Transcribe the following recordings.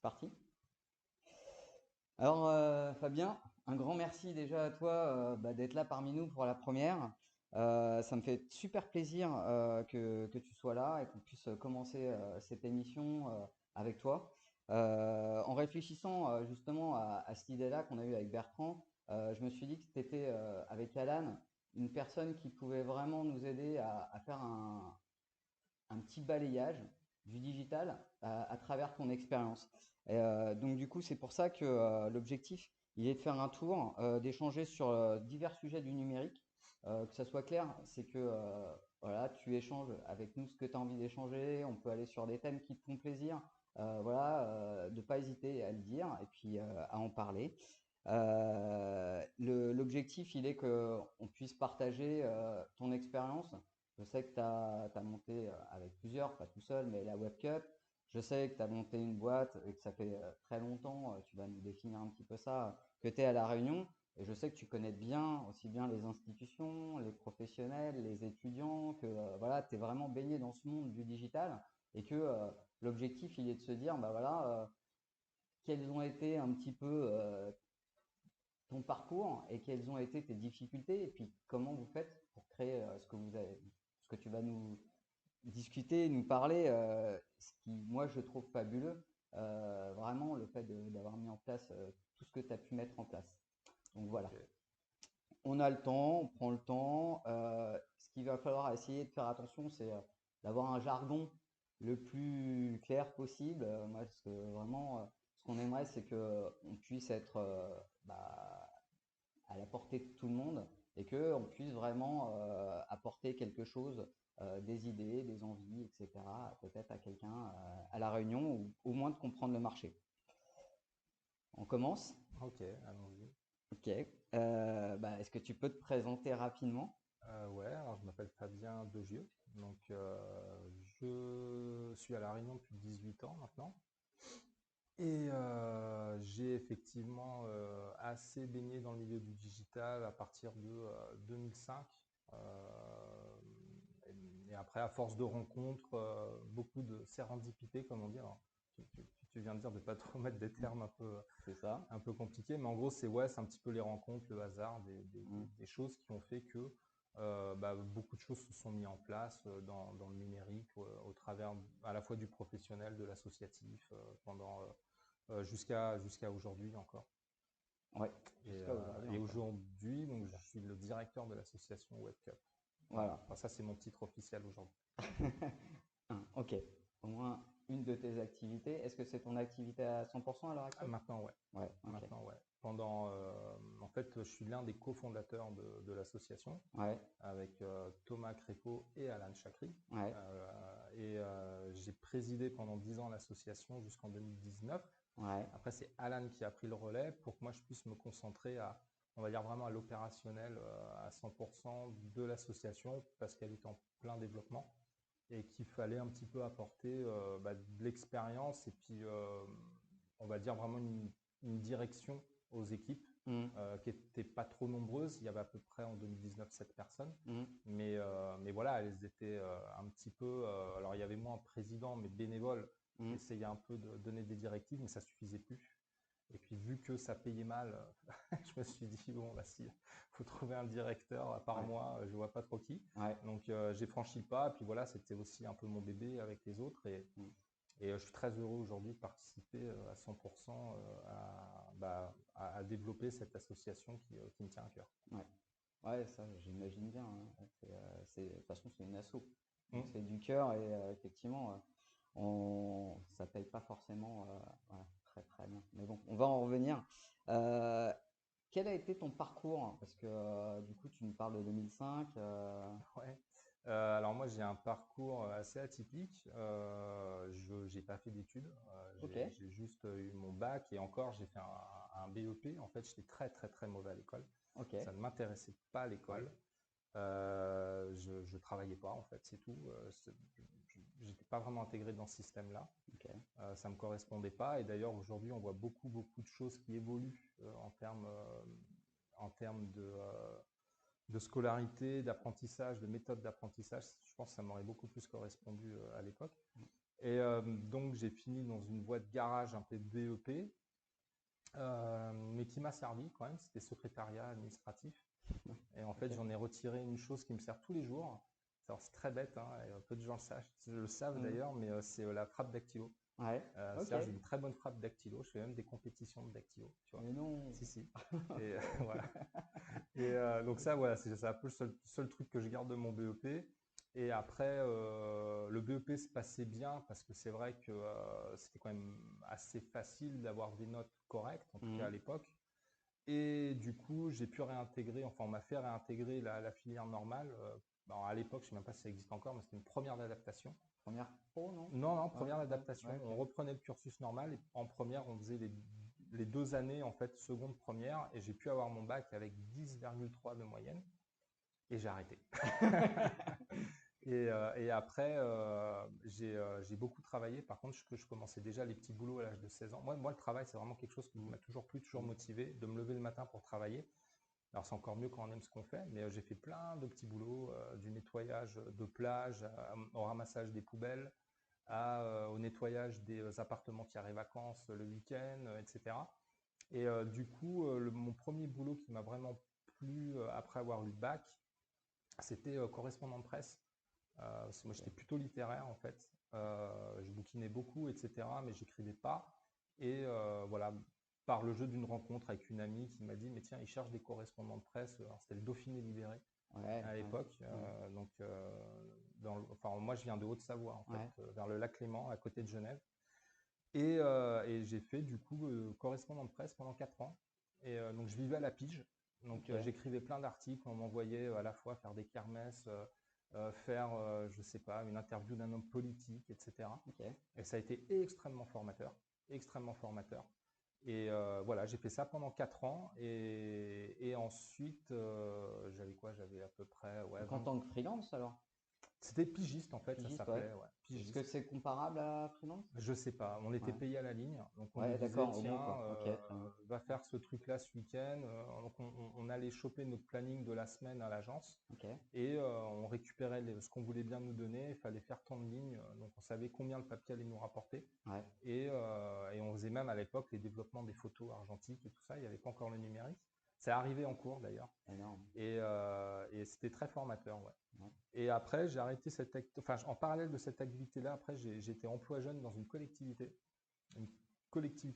Parti. Alors, Fabien, un grand merci déjà à toi d'être là parmi nous pour la première. Ça me fait super plaisir que tu sois là et qu'on puisse commencer cette émission avec toi. En réfléchissant justement à cette idée-là qu'on a eue avec Bertrand, je me suis dit que tu étais avec Alan une personne qui pouvait vraiment nous aider à faire un petit balayage du digital à travers ton expérience. Donc du coup, c'est pour ça que l'objectif, il est de faire un tour, d'échanger sur divers sujets du numérique. Que ça soit clair, c'est que voilà, tu échanges avec nous ce que tu as envie d'échanger. On peut aller sur des thèmes qui te font plaisir. Voilà, de ne pas hésiter à le dire et puis à en parler. L'objectif, il est qu'on puisse partager ton expérience. Je sais que tu as monté avec plusieurs, pas tout seul, mais la WebCup. Je sais que tu as monté une boîte et que ça fait très longtemps, tu vas nous définir un petit peu ça, que tu es à La Réunion. Et je sais que tu connais bien, aussi bien les institutions, les professionnels, les étudiants, que voilà, tu es vraiment baigné dans ce monde du digital et que l'objectif, il est de se dire, bah voilà, quelles ont été un petit peu ton parcours et quelles ont été tes difficultés et puis comment vous faites pour créer ce que tu vas nous discuter, nous parler, ce qui moi je trouve fabuleux, vraiment le fait d'avoir mis en place tout ce que tu as pu mettre en place. Donc voilà, Ok. on a le temps, on prend le temps. Ce qu'il va falloir essayer de faire attention, c'est d'avoir un jargon le plus clair possible. Moi, vraiment, ce qu'on aimerait, c'est que on puisse être bah, à la portée de tout le monde et qu'on puisse vraiment apporter quelque chose, des idées, des envies, etc., peut-être à quelqu'un à La Réunion ou au moins de comprendre le marché. On commence? Ok, allons-y. Ok. Est-ce que tu peux te présenter rapidement? Ouais, alors je m'appelle Fabien Degieux. Donc, je suis à La Réunion depuis 18 ans maintenant. Et j'ai effectivement assez baigné dans le milieu du digital à partir de 2005. Euh, et après, à force de rencontres, beaucoup de sérendipité, comme on dit. Alors, tu viens de dire de pas trop mettre des termes C'est ça. un peu compliqué, mais en gros, c'est ouais, c'est un petit peu les rencontres, le hasard, Mm. des choses qui ont fait que beaucoup de choses se sont mises en place dans le numérique, au travers à la fois du professionnel, de l'associatif, jusqu'à aujourd'hui encore. Ouais, jusqu'à aujourd'hui Et encore. aujourd'hui, donc, Super. je suis le directeur de l'association WebCup. Voilà. Voilà. Enfin, ça, c'est mon titre officiel aujourd'hui. Ok. Au moins une de tes activités. Est-ce que c'est ton activité à 100% à l'heure Ah, actuelle? maintenant, ouais. Ouais, ok. Maintenant, ouais. En fait, je suis l'un des cofondateurs de l'association Ouais, avec Thomas Crépeau et Alan Chakri. ouais, J'ai présidé pendant 10 ans l'association jusqu'en 2019. ouais. Après, c'est Alan qui a pris le relais pour que moi je puisse me concentrer on va dire vraiment à l'opérationnel à 100% de l'association parce qu'elle est en plein développement et qu'il fallait un petit peu apporter de l'expérience et puis on va dire vraiment une direction aux équipes Mm, qui n'étaient pas trop nombreuses. Il y avait à peu près en 2019 7 personnes. mm, Mais voilà, elles étaient un petit peu. Alors il y avait moins un président, mais bénévole, qui mm. essayait un peu de donner des directives, mais ça suffisait plus. Et puis vu que ça payait mal, je me suis dit, bon, bah, si, faut trouver un directeur, à part Ouais, moi, je vois pas trop qui. ouais. Donc j'ai franchi le pas, et puis voilà, c'était aussi un peu mon bébé avec les autres. Mm. Et je suis très heureux aujourd'hui de participer à 100% à développer cette association qui me tient à cœur. Ouais. Ouais, ça, j'imagine bien, hein. De toute façon, c'est une asso. Mm. Donc, c'est du cœur et effectivement, ça paye pas forcément voilà, très très bien. Mais bon, on va en revenir. Euh, Quel a été ton parcours? Parce que du coup, tu nous parles de 2005. Ouais. Alors moi j'ai un parcours assez atypique. Je n'ai pas fait d'études. Ok, J'ai juste eu mon bac et encore j'ai fait un BEP. En fait j'étais très très très mauvais à l'école. ok, Ça ne m'intéressait pas à l'école. Je travaillais pas en fait, c'est tout. J'étais pas vraiment intégré dans ce système-là. ok. Ça me correspondait pas. Et d'ailleurs aujourd'hui on voit beaucoup de choses qui évoluent en termes de scolarité, d'apprentissage, de méthode d'apprentissage. Je pense que ça m'aurait beaucoup plus correspondu à l'époque. Et donc, j'ai fini dans une voie de garage un peu BEP, mais qui m'a servi quand même. C'était secrétariat administratif. Et en fait, Ok. j'en ai retiré une chose qui me sert tous les jours. Alors, c'est très bête, hein, et peu de gens le savent Mm. d'ailleurs, mais c'est la frappe dactylo. Ouais. Ok. C'est-à-dire, j'ai une très bonne frappe dactylo. Je fais même des compétitions de dactylo, tu vois. Mais non. Si, si. Et voilà. Et donc ça, voilà, c'est un peu le seul truc que je garde de mon BEP. Et après, le BEP se passait bien parce que c'est vrai que c'était quand même assez facile d'avoir des notes correctes, en tout cas à Mhm. l'époque. Et du coup, j'ai pu réintégrer, enfin, on m'a fait réintégrer la filière normale. Alors, à l'époque, je ne sais même pas si ça existe encore, mais c'était une première d'adaptation. Première pro, non? Non, non, Ouais, première ouais, d'adaptation. ouais, On ok. reprenait le cursus normal et en première, on faisait les 2 années, en fait, seconde, première. Et j'ai pu avoir mon bac avec 10,3 de moyenne et j'ai arrêté. Et après, j'ai beaucoup travaillé. Par contre, je commençais déjà les petits boulots à l'âge de 16 ans. Moi, le travail, c'est vraiment quelque chose qui Mhm. m'a toujours plu, toujours Mhm. motivé, de me lever le matin pour travailler. Alors, c'est encore mieux quand on aime ce qu'on fait, mais j'ai fait plein de petits boulots, du nettoyage de plage, au ramassage des poubelles, au nettoyage des appartements qui arrivent vacances le week-end, etc. Et du coup, mon premier boulot qui m'a vraiment plu après avoir eu le bac, c'était correspondant de presse. Parce que moi, j'étais plutôt littéraire en fait. Je bouquinais beaucoup, etc. Mais j'écrivais pas. Et voilà, par le jeu d'une rencontre avec une amie qui m'a dit, mais tiens, il cherche des correspondants de presse. Alors, c'était le Dauphiné libéré Ouais, à ouais, l'époque. ouais, Donc, enfin, moi, je viens de Haute-Savoie en fait, ouais. vers le lac Léman, à côté de Genève. Et j'ai fait du coup correspondant de presse pendant 4 ans. Et donc je vivais à la pige. Donc Ok, j'écrivais plein d'articles. On m'envoyait à la fois faire des kermesses, faire, je sais pas, une interview d'un homme politique, etc. ok. Et ça a été extrêmement formateur. Extrêmement formateur. Et voilà, j'ai fait ça pendant 4 ans. Et ensuite, j'avais quoi? J'avais à peu près ouais, Donc en 20. tant que freelance, alors? C'était pigiste en fait, ça Pigiste, ouais. s'appelait. Ouais, Est-ce que pigiste. c'est comparable à freelance? Je sais pas, on était Ouais. payé à la ligne, donc on nous Ouais, disait d'accord, au mot, tiens, quoi. Ok, très bien. va faire ce truc-là ce week-end. Donc on allait choper notre planning de la semaine à l'agence Ok, et on récupérait ce qu'on voulait bien nous donner. Il fallait faire tant de lignes, donc on savait combien le papier allait nous rapporter. ouais, Et on faisait même à l'époque les développements des photos argentiques et tout ça. Il n'y avait pas encore le numérique. C'est arrivé en cours d'ailleurs. énorme. Et c'était très formateur, ouais. Ouais. Et après, j'ai arrêté enfin, en parallèle de cette activité-là, après, j'ai été emploi jeune dans une collectivité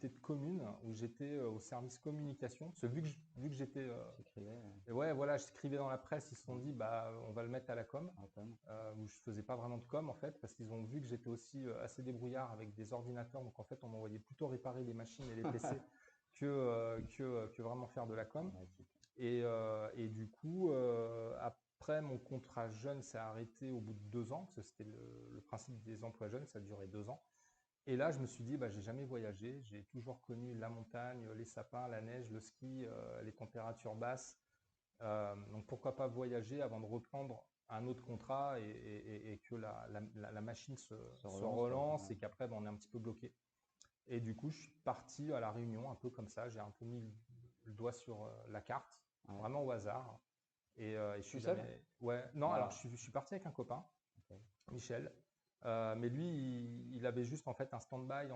de communes où j'étais au service communication. Parce que vu que j'étais. J'écrivais, Ouais, voilà, j'écrivais dans la presse, ils se sont ouais, dit, bah, on va le mettre à la com, ouais, quand même. où je faisais pas vraiment de com en fait, parce qu'ils ont vu que j'étais aussi assez débrouillard avec des ordinateurs. Donc en fait, on m'envoyait plutôt réparer les machines et les PC que vraiment faire de la com. Dramatique. Et du coup, après, mon contrat jeune s'est arrêté au bout de 2 ans, parce que c'était le principe des emplois jeunes, ça durait 2 ans. Et là, je me suis dit, bah, j'ai jamais voyagé, j'ai toujours connu la montagne, les sapins, la neige, le ski, les températures basses. Donc pourquoi pas voyager avant de reprendre un autre contrat et que la machine Se se relance, quoi. relance Ouais. et qu'après, ben, on est un petit peu bloqué. Et du coup, je suis parti à la Réunion, un peu comme ça. J'ai un peu mis le doigt sur la carte, Ouais. vraiment au hasard. Et je Tout suis seul? jamais. Ouais, non, alors Waouh. je suis parti avec un copain, Ok. Michel. Mais lui, il avait juste en fait un stand-by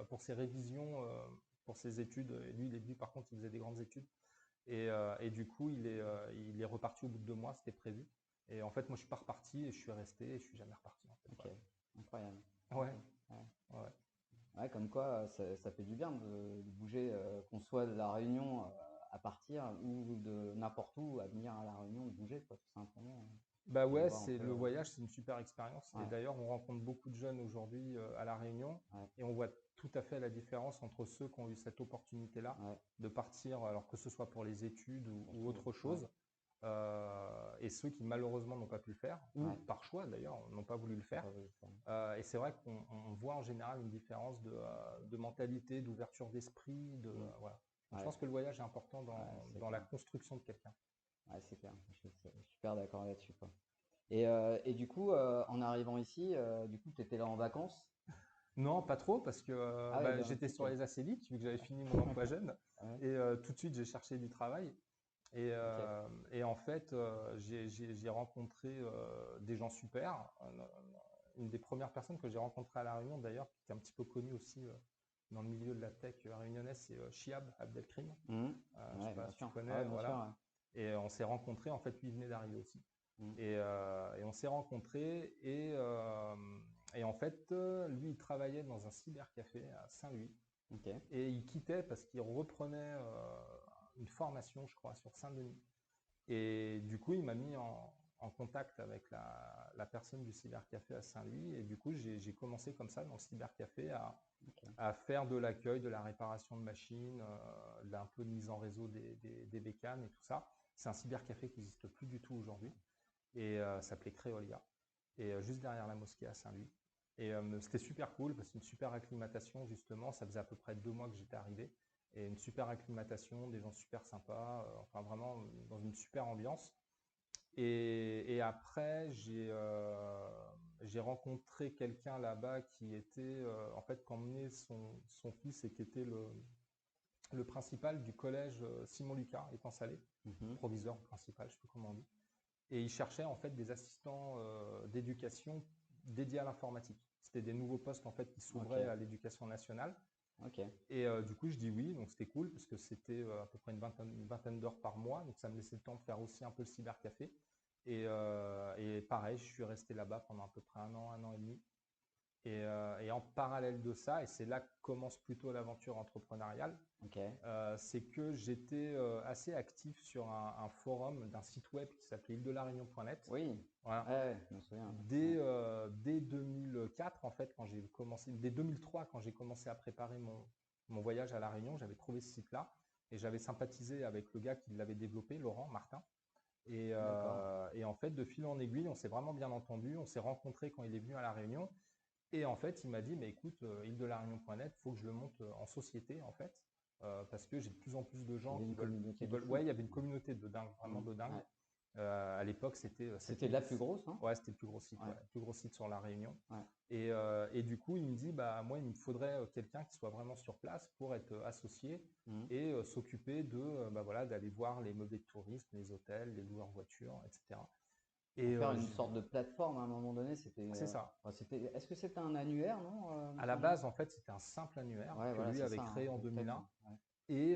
pour ses révisions, pour ses études. Et lui, il est venu, par contre, il faisait des grandes études. Et du coup, il est reparti au bout de 2 mois, c'était prévu. Et en fait, moi, je suis pas reparti et je suis resté et je suis jamais reparti. En fait, Ok, incroyable. ouais. Ok. Ouais, Ouais. ouais. Ouais, comme quoi, ça fait du bien de bouger, qu'on soit de la Réunion à partir ou de n'importe où à venir à la Réunion, de bouger, quoi, tout simplement. Bah Et ouais, voir un c'est peu. le voyage, c'est une super expérience. Et Ouais, d'ailleurs, on rencontre beaucoup de jeunes aujourd'hui à La Réunion ouais, et on voit tout à fait la différence entre ceux qui ont eu cette opportunité-là ouais, de partir, alors que ce soit pour les études ou surtout. autre Ouais, chose, et ceux qui malheureusement n'ont pas pu le faire, ou ouais, par choix d'ailleurs, n'ont pas voulu le on faire. pas voulu le faire. Et c'est vrai qu'on voit en général une différence de mentalité, d'ouverture d'esprit, Mm. voilà. Donc, je Ouais, pense que le voyage est important ouais, c'est dans la clair. construction de quelqu'un. Ouais, c'est clair. Je suis super d'accord là-dessus, quoi. Et du coup, en arrivant ici, du coup, tu étais là en vacances? Non, pas trop, parce que Ah ouais, bah, dans j'étais l'optique. sur les acéliques, vu que j'avais fini mon emploi jeune. Ouais, Et tout de suite, j'ai cherché du travail. Et, ok. et en fait, j'ai rencontré des gens super. une des premières personnes que j'ai rencontrées à La Réunion, d'ailleurs, qui était un petit peu connue aussi dans le milieu de la tech réunionnais, c'est Chiab Abdelkrim. Mhm. Je ne sais Ouais, pas bien si tu sûr. Ah connais, ouais, bien sûr. voilà. Et on s'est rencontrés, en fait, lui il venait d'arriver aussi. Mhm. Et on s'est rencontrés et en fait, lui, il travaillait dans un cybercafé à Saint-Louis. Ok. Et il quittait parce qu'il reprenait une formation, je crois, sur Saint-Denis. Et du coup, il m'a mis en contact avec la personne du cybercafé à Saint-Louis. Et du coup, j'ai commencé comme ça dans le cybercafé Ok. à faire de l'accueil, de la réparation de machines, d'un peu de mise en réseau des bécanes et tout ça. C'est un cybercafé qui n'existe plus du tout aujourd'hui et ça s'appelait Créolia et juste derrière la mosquée à Saint-Louis. Et c'était super cool parce que c'est une super acclimatation justement. Ça faisait à peu près 2 mois que j'étais arrivé et une super acclimatation, des gens super sympas, enfin vraiment dans une super ambiance. Et après, j'ai rencontré quelqu'un là-bas qui était, en fait, qui emmenait son fils et qui était le principal du collège Simon Lucas, étant salé, Mhm. proviseur principal, je ne sais plus comment on dit. Et il cherchait en fait des assistants d'éducation dédiés à l'informatique. C'était des nouveaux postes en fait qui Ok. s'ouvraient à l'éducation nationale. Ok. Et du coup, je dis oui, donc c'était cool parce que c'était à peu près une vingtaine d'heures par mois, donc ça me laissait le temps de faire aussi un peu le cybercafé. Et pareil, je suis resté là-bas pendant à peu près un an et demi. Et en parallèle de ça, et c'est là que commence plutôt l'aventure entrepreneuriale, Ok. c'est que j'étais assez actif sur un forum d'un site web qui s'appelait île-de-la-réunion.net. Oui. Voilà. Ouais, je me souviens. Dès 2004, en fait, quand j'ai commencé, dès 2003, quand j'ai commencé à préparer mon voyage à La Réunion, j'avais trouvé ce site-là et j'avais sympathisé avec le gars qui l'avait développé, Laurent Martin. D'accord. Et en fait, de fil en aiguille, on s'est vraiment bien entendu. On s'est rencontrés quand il est venu à La Réunion. Et en fait, il m'a dit, mais écoute, île-de-la-réunion.net, il faut que je le monte en société, en fait, parce que j'ai de plus en plus de Il y gens avait une qui communauté de veulent. fou. Ouais, il y avait une communauté de dingue, vraiment Mhm. de dingue. Ouais. À l'époque, c'était C'était la plus grosse, hein? ouais, c'était le plus gros site, Ouais. ouais, le plus gros site sur La Réunion. Ouais. Et du coup, il me dit, bah moi, il me faudrait quelqu'un qui soit vraiment sur place pour être associé Mhm. et s'occuper de, bah voilà, d'aller voir les meublés de tourisme, les hôtels, les loueurs voitures, etc. Pour Et faire une sorte de plateforme à un moment donné, c'était. c'est ça. Enfin, est-ce que c'était un annuaire, non, il me À la semble? base, en fait, c'était un simple annuaire Ouais, que voilà, lui c'est avait ça, hein, créé en exact. 2001. Ouais. Et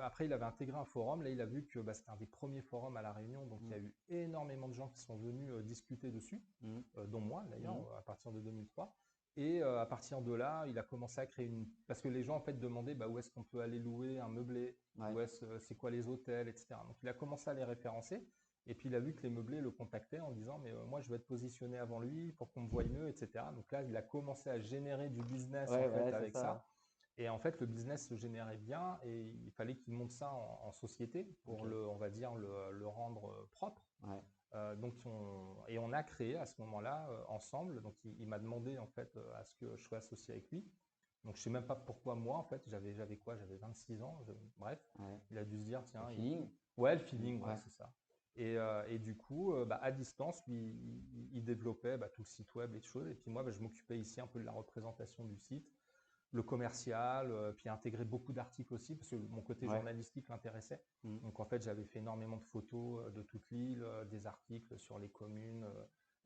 après, il avait intégré un forum. Là, il a vu que bah, c'était un des premiers forums à La Réunion. Donc, il y a Mhm. eu énormément de gens qui sont venus discuter dessus, Mhm. dont moi d'ailleurs, Mhm. à partir de 2003. Et à partir de là, il a commencé à créer une. Parce que les gens, en fait, demandaient bah, où est-ce qu'on peut aller louer un meublé, Ouais. c'est quoi les hôtels, etc. Donc, il a commencé à les référencer. Et puis, il a vu que les meublés le contactaient en disant, mais moi, je vais être positionné avant lui pour qu'on me voie mieux, etc. Donc là, il a commencé à générer du business, en Ouais, fait, voilà, c'est avec ça. ça. Et en fait, le business se générait bien et il fallait qu'il monte ça en société pour Ok. on va dire, le rendre propre. Ouais. Donc on a créé à ce moment-là ensemble. Donc il m'a demandé en fait à ce que je sois associé avec lui. Donc je sais même pas pourquoi moi en fait. J'avais quoi? J'avais 26 ans. Bref, Ouais. il a dû se dire Le tiens, feeling. ouais le feeling, ouais Ouais. c'est ça. Et du coup, bah, à distance, lui, il développait bah, tout le site web et tout choses. Et puis moi, bah, je m'occupais ici un peu de la représentation du site, le commercial, puis intégrer beaucoup d'articles aussi, parce que mon côté Ouais. journalistique l'intéressait. Mhm. Donc en fait, j'avais fait énormément de photos de toute l'île, des articles sur les communes,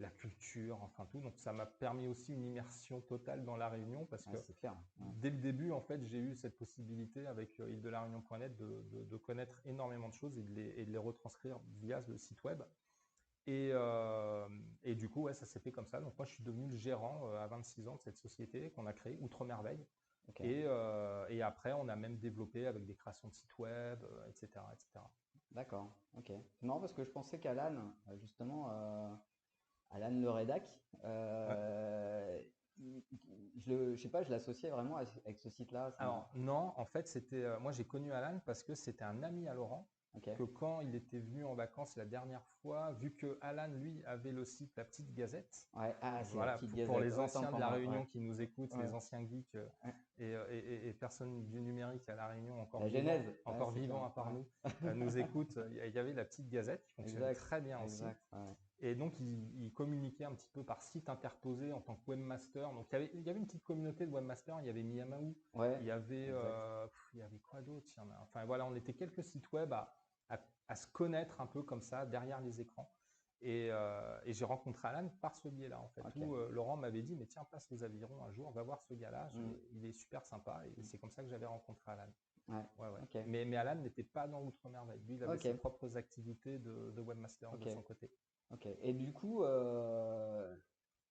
la culture, enfin tout. Donc ça m'a permis aussi une immersion totale dans La Réunion, parce Ouais, que c'est clair. Ouais. dès le début, en fait, j'ai eu cette possibilité avec île-de-la-réunion.net de connaître énormément de choses et de les retranscrire via le site web. Et du coup, ouais, ça s'est fait comme ça. Donc moi, je suis devenu le gérant à 26 ans de cette société qu'on a créée, Outre-Merveille. Ok. Et après, on a même développé avec des créations de sites web, etc., etc. D'accord. Ok. C'est marrant parce que je pensais qu'Alan, justement, Alan Le Rédac, Ouais. je sais pas, je l'associais vraiment avec ce site-là. Alors non, en fait, c'était moi j'ai connu Alan parce que c'était un ami à Laurent Ok. que quand il était venu en vacances la dernière fois, vu que Alan lui avait le site La Petite Gazette. Ouais. Ah, c'est la Voilà, petite pour gazette. les Autant anciens de pour La moi. Ouais. Réunion qui nous écoutent, Ouais. les anciens geeks Ouais. et personnes du numérique à La Réunion La genèse. Ouais, encore c'est clair. vivants à part nous, Ouais. nous écoutent. Il y avait La Petite Gazette qui fonctionnait Exact. très bien aussi. Exact. Ouais. Et donc, il communiquait un petit peu par site interposé en tant que webmaster. Donc, il y avait une petite communauté de webmasters. Il y avait Miyamaou, Ouais. Exact. il y avait quoi d'autre? Enfin, voilà, on était quelques sites web à se connaître un peu comme ça, derrière les écrans. Et j'ai rencontré Alan par ce biais-là, en fait, Ok. où Laurent m'avait dit, mais tiens, passe aux avirons un jour, va voir ce gars-là, Mm. il est super sympa. Et c'est comme ça que j'avais rencontré Alan. Ouais. Ouais, ouais. Ok. Mais Alan n'était pas dans l'Outremerveille. Lui, il avait Ok. ses propres activités de webmaster de Ok. son côté. Ok. Et du coup,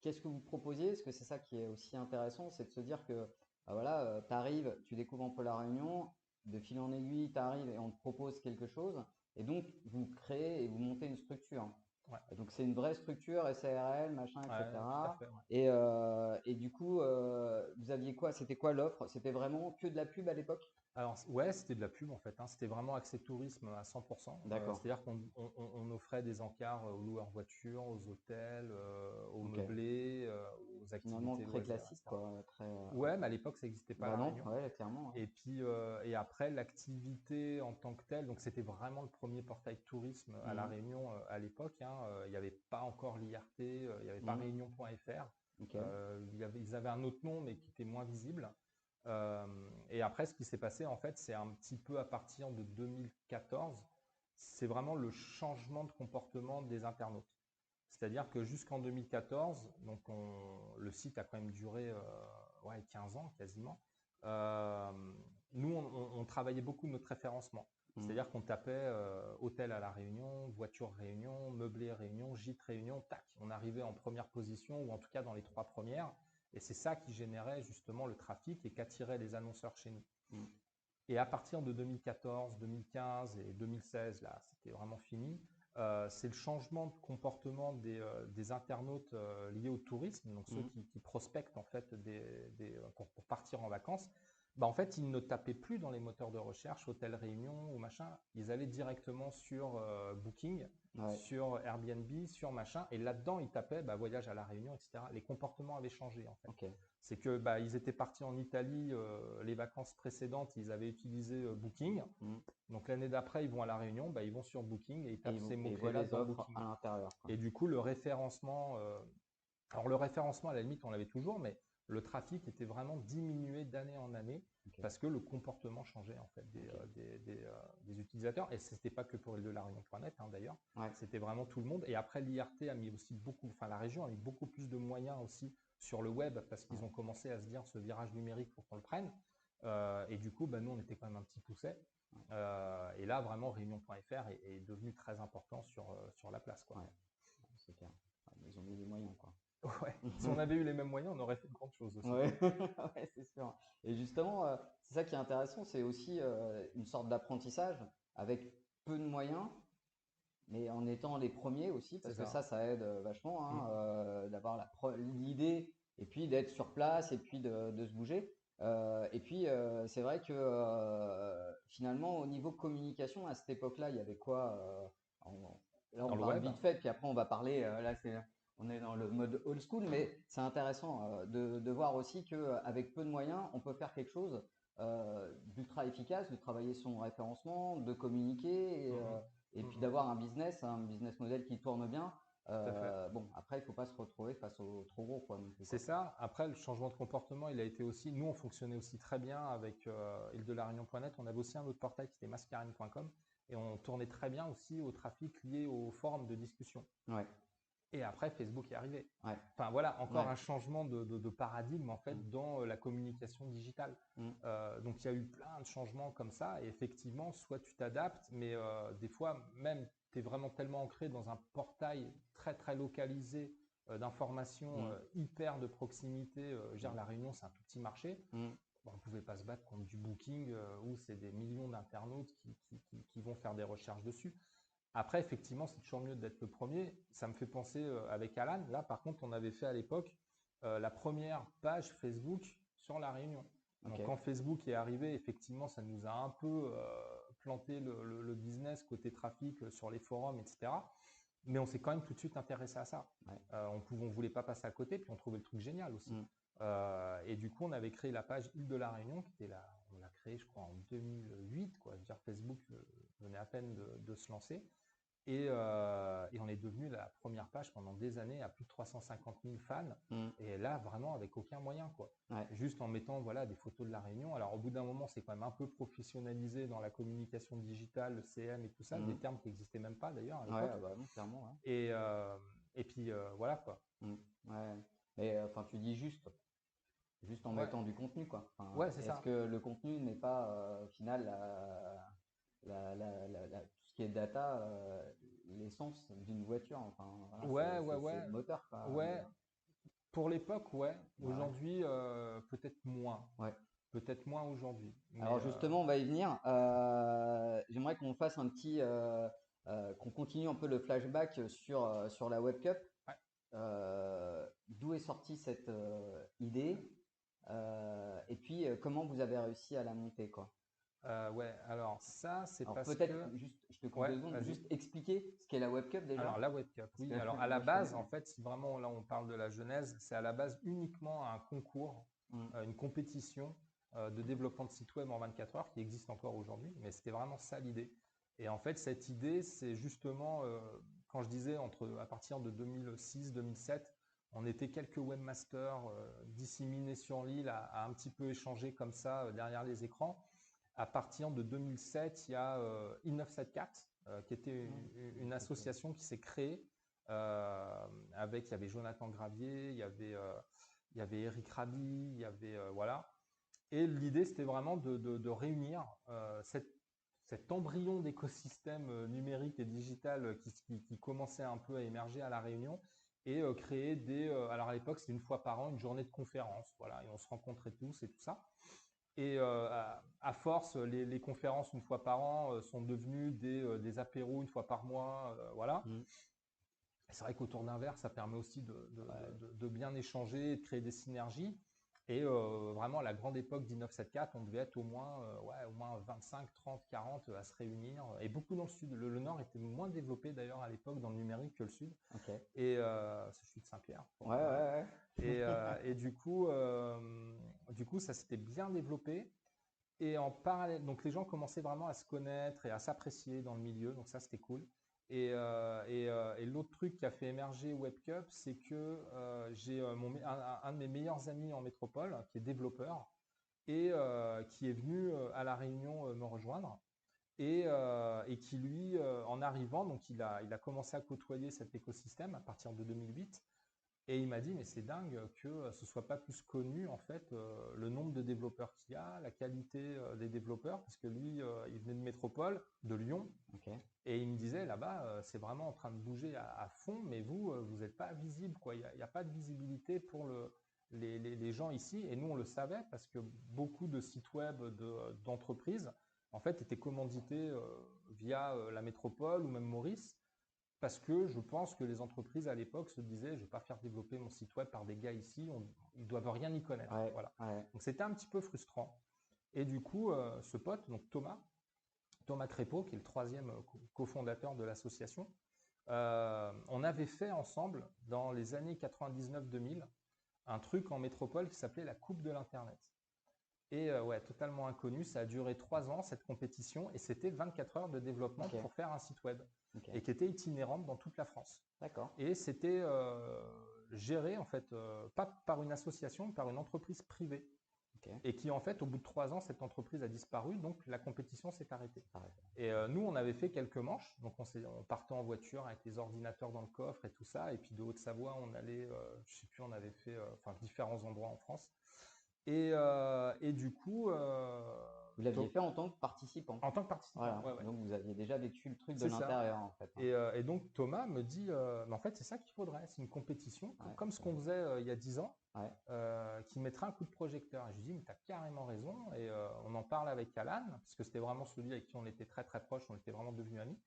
qu'est-ce que vous proposiez? Parce que c'est ça qui est aussi intéressant, c'est de se dire que bah voilà, tu arrives, tu découvres un peu la Réunion, de fil en aiguille, tu arrives et on te propose quelque chose, et donc vous créez et vous montez une structure. Ouais, Et donc c'est une vraie structure, SARL, machin, ouais, tout à etc. fait. Ouais. Et du coup, vous aviez quoi? C'était quoi l'offre? C'était vraiment que de la pub à l'époque? Alors, ouais, c'était de la pub en fait, hein. C'était vraiment axé tourisme à 100%. D'accord. C'est-à-dire qu'on offrait des encarts aux loueurs voitures, aux hôtels, aux Ok. meublés, aux Finalement activités très loisirs, classique, etc. quoi. Très, Ouais, mais à l'époque, ça n'existait pas à bah La non, Réunion. ouais, clairement. Et puis, et après, l'activité en tant que telle, donc c'était vraiment le premier portail de tourisme à La Ouais. Réunion à l'époque, hein. Il n'y avait pas encore l'IRT, il n'y avait pas Mhm. réunion.fr. Ok. Ils avaient un autre nom, mais qui était moins visible. Euh, et après, ce qui s'est passé, en fait, c'est un petit peu à partir de 2014, c'est vraiment le changement de comportement des internautes. C'est-à-dire que jusqu'en 2014, donc le site a quand même duré ouais, 15 ans quasiment. Euh, Nous, on travaillait beaucoup notre référencement. Mhm. C'est-à-dire qu'on tapait hôtel à La Réunion, voiture Réunion, meublé Réunion, gîte Réunion, tac, on arrivait en première position ou en tout cas dans les 3 premières. Et c'est ça qui générait justement le trafic et qu'attirait les annonceurs chez nous. Mhm. Et à partir de 2014, 2015 et 2016, là, c'était vraiment fini. C'est le changement de comportement des internautes liés au tourisme, donc ceux Mhm. qui prospectent en fait pour partir en vacances. Bah, en fait, ils ne tapaient plus dans les moteurs de recherche, Hôtel Réunion ou machin. Ils allaient directement sur Booking, Ouais. sur Airbnb, sur machin. Et là-dedans, ils tapaient bah, voyage à La Réunion, etc. Les comportements avaient changé en fait. Ok. C'est que bah, ils étaient partis en Italie les vacances précédentes, ils avaient utilisé Booking. Mhm. Donc l'année d'après, ils vont à La Réunion, bah, ils vont sur Booking et ils tapent ces Et voient mots-clés-là les dans offres Booking. à l'intérieur, quoi. Et du coup, le référencement, alors le référencement, à la limite, on l'avait toujours, mais le trafic était vraiment diminué d'année en année Ok. parce que le comportement changeait en fait Ok. des utilisateurs. Et ce n'était pas que pour île de la Réunion.net hein, d'ailleurs, Ouais. c'était vraiment tout le monde. Et après, l'IRT a mis aussi beaucoup, enfin la région a mis beaucoup plus de moyens aussi sur le web parce qu'ils Ouais. ont commencé à se dire ce virage numérique, il faut qu'on le prenne. Et du coup, bah, nous, on était quand même un petit pousset. Ouais. Et là, vraiment, Réunion.fr est devenu très important sur la place, quoi. Ouais. C'est clair. Ouais, ils ont mis les moyens, quoi. Ouais. Si on avait eu les mêmes moyens, on aurait fait de grandes choses aussi. Ouais, ouais, c'est sûr. Et justement, c'est ça qui est intéressant, c'est aussi une sorte d'apprentissage avec peu de moyens, mais en étant les premiers aussi, C'est parce que ça. ça aide vachement Mm. hein, d'avoir l'idée et puis d'être sur place et puis de se bouger. Et puis, c'est vrai que finalement, au niveau communication, à cette époque-là, il y avait quoi là, Dans on le parle web, vite fait, puis après, on va parler. Là, on est dans le mode old school, mais c'est intéressant de voir aussi qu'avec peu de moyens, on peut faire quelque chose d'ultra efficace, de travailler son référencement, de communiquer. mm, mm. Et Mm, puis mm. d'avoir un business model qui tourne bien. Tout à fait. Bon, après, il faut pas se retrouver face au trop gros, quoi, non plus, C'est quoi. ça. Après, le changement de comportement, il a été aussi. Nous, on fonctionnait aussi très bien avec île de la Réunion.net. On avait aussi un autre portail qui était mascarine.com et on tournait très bien aussi au trafic lié aux forums de discussion. Ouais, Et après, Facebook est arrivé. ouais, Enfin voilà, encore ouais. un changement de paradigme en fait Mm, dans la communication digitale. mm, Donc il y a eu plein de changements comme ça et effectivement, soit tu t'adaptes, mais des fois même tu es vraiment tellement ancré dans un portail très très localisé d'informations mm, hyper de proximité. Je veux dire, mm, La Réunion, c'est un tout petit marché. mm. Bon, on ne pouvait pas se battre contre du Booking où c'est des millions d'internautes qui vont faire des recherches dessus. Après, effectivement, c'est toujours mieux d'être le premier. Ça me fait penser avec Alan. Là, par contre, on avait fait à l'époque la première page Facebook sur La Réunion. Ok. Donc, quand Facebook est arrivé, effectivement, ça nous a un peu planté le business côté trafic sur les forums, etc. Mais on s'est quand même tout de suite intéressé à ça. Ouais. On voulait pas passer à côté, puis on trouvait le truc génial aussi. Mm, Et du coup, on avait créé la page Île de la Réunion, qui était là, on l'a créée, je crois, en 2008. Quoi. Je veux dire, Facebook venait à peine de se lancer. Et on est devenu la première page pendant des années à plus de 350 000 fans. Et là, vraiment, avec aucun moyen, quoi. Ouais. Juste en mettant voilà, des photos de la réunion. Alors, au bout d'un moment, c'est quand même un peu professionnalisé dans la communication digitale, le CM et tout ça, des termes qui n'existaient même pas d'ailleurs à l'époque. Ouais, bah, non, clairement. Ouais. Et puis, voilà, quoi. Ouais. Mais enfin, tu dis juste en Ouais. mettant du contenu, quoi. Enfin, Ouais, c'est est-ce ça. que le contenu n'est pas, au final, tout ce qui est data, l'essence d'une voiture? Enfin, voilà, Ouais, ouais, c'est ouais. le moteur, quoi. Ouais, pour l'époque, ouais. Bah ouais. Aujourd'hui, peut-être moins. Ouais. Peut-être moins aujourd'hui. Mais Alors justement, on va y venir. J'aimerais qu'on fasse qu'on continue un peu le flashback sur la Web Cup. ouais. D'où est sortie cette idée? Et puis comment vous avez réussi à la monter, quoi. Ouais, alors ça, c'est Alors parce peut-être que… juste, je te coupe Ouais, 2 secondes, vas-y. juste expliquer ce qu'est la Web Cup déjà. Alors la Web Cup, Parce oui. que Alors à la moi je connais, base, en mais… fait, si vraiment là on parle de la genèse, c'est à la base uniquement un concours, une compétition de développement de site web en 24 heures qui existe encore aujourd'hui, mais c'était vraiment ça l'idée. Et en fait, cette idée, c'est justement, quand je disais à partir de 2006-2007, on était quelques webmasters disséminés sur l'île à un petit peu échanger comme ça derrière les écrans. À partir de 2007, il y a i974 qui était une association qui s'est créée il y avait Jonathan Gravier, il y avait Eric Raby, il y avait voilà. Et l'idée, c'était vraiment de réunir cet embryon d'écosystème numérique et digital qui commençait un peu à émerger à La Réunion et créer alors à l'époque, c'était une fois par an, une journée de conférence, voilà, et on se rencontrait tous et tout ça. Et à force, les conférences une fois par an sont devenues des apéros une fois par mois, voilà. C'est vrai qu'autour d'un verre, ça permet aussi de bien échanger et de créer des synergies. Et vraiment, à la grande époque d'I974, on devait être au moins 25, 30, 40 à se réunir. Et beaucoup dans le sud. Le nord était moins développé d'ailleurs à l'époque dans le numérique que le sud. Okay. Et je suis de Saint-Pierre. Ouais, ouais, ouais. Et du coup, ça s'était bien développé. Et en parallèle, donc les gens commençaient vraiment à se connaître et à s'apprécier dans le milieu. Donc ça, c'était cool. Et l'autre truc qui a fait émerger WebCup, c'est que j'ai un de mes meilleurs amis en métropole, qui est développeur, et qui est venu à La Réunion me rejoindre. Et qui, lui, en arrivant, donc il a commencé à côtoyer cet écosystème à partir de 2008. Et il m'a dit, mais c'est dingue que ce soit pas plus connu, en fait, le nombre de développeurs qu'il y a, la qualité des développeurs, parce que lui, il venait de métropole, de Lyon, et il me disait, là-bas, c'est vraiment en train de bouger à fond, mais vous n'êtes pas visible, quoi. Il n'y a pas de visibilité pour les gens ici, et nous, on le savait, parce que beaucoup de sites web d'entreprises, en fait, étaient commandités via la métropole ou même Maurice, parce que je pense que les entreprises à l'époque se disaient, je ne vais pas faire développer mon site web par des gars ici, ils ne doivent rien y connaître. Ouais, voilà. Ouais. Donc c'était un petit peu frustrant. Et du coup, ce pote, donc Thomas Trépeau, qui est le troisième cofondateur de l'association, on avait fait ensemble, dans les années 99-2000, un truc en métropole qui s'appelait la Coupe de l'Internet. Et ouais, totalement inconnu, ça a duré 3 ans, cette compétition, et c'était 24 heures de développement pour faire un site web, et qui était itinérante dans toute la France. D'accord. Et c'était géré, en fait, pas par une association, mais par une entreprise privée. Et qui, en fait, au bout de 3 ans, cette entreprise a disparu, donc la compétition s'est arrêtée. Et nous, on avait fait quelques manches, donc on partait en voiture avec les ordinateurs dans le coffre et tout ça, et puis de Haute-Savoie, on allait, je sais plus, on avait fait différents endroits en France. Et du coup… vous l'aviez fait en tant que participant. En tant que participant, voilà. ouais, ouais. Donc vous aviez déjà vécu le truc de l'intérieur, en fait. Et donc Thomas me dit, mais en fait c'est ça qu'il faudrait, c'est une compétition, comme ce qu'on faisait il y a 10 ans, qui mettrait un coup de projecteur. Et je lui dis, mais tu as carrément raison, et on en parle avec Alan, parce que c'était vraiment celui avec qui on était très très proches, on était vraiment devenus amis.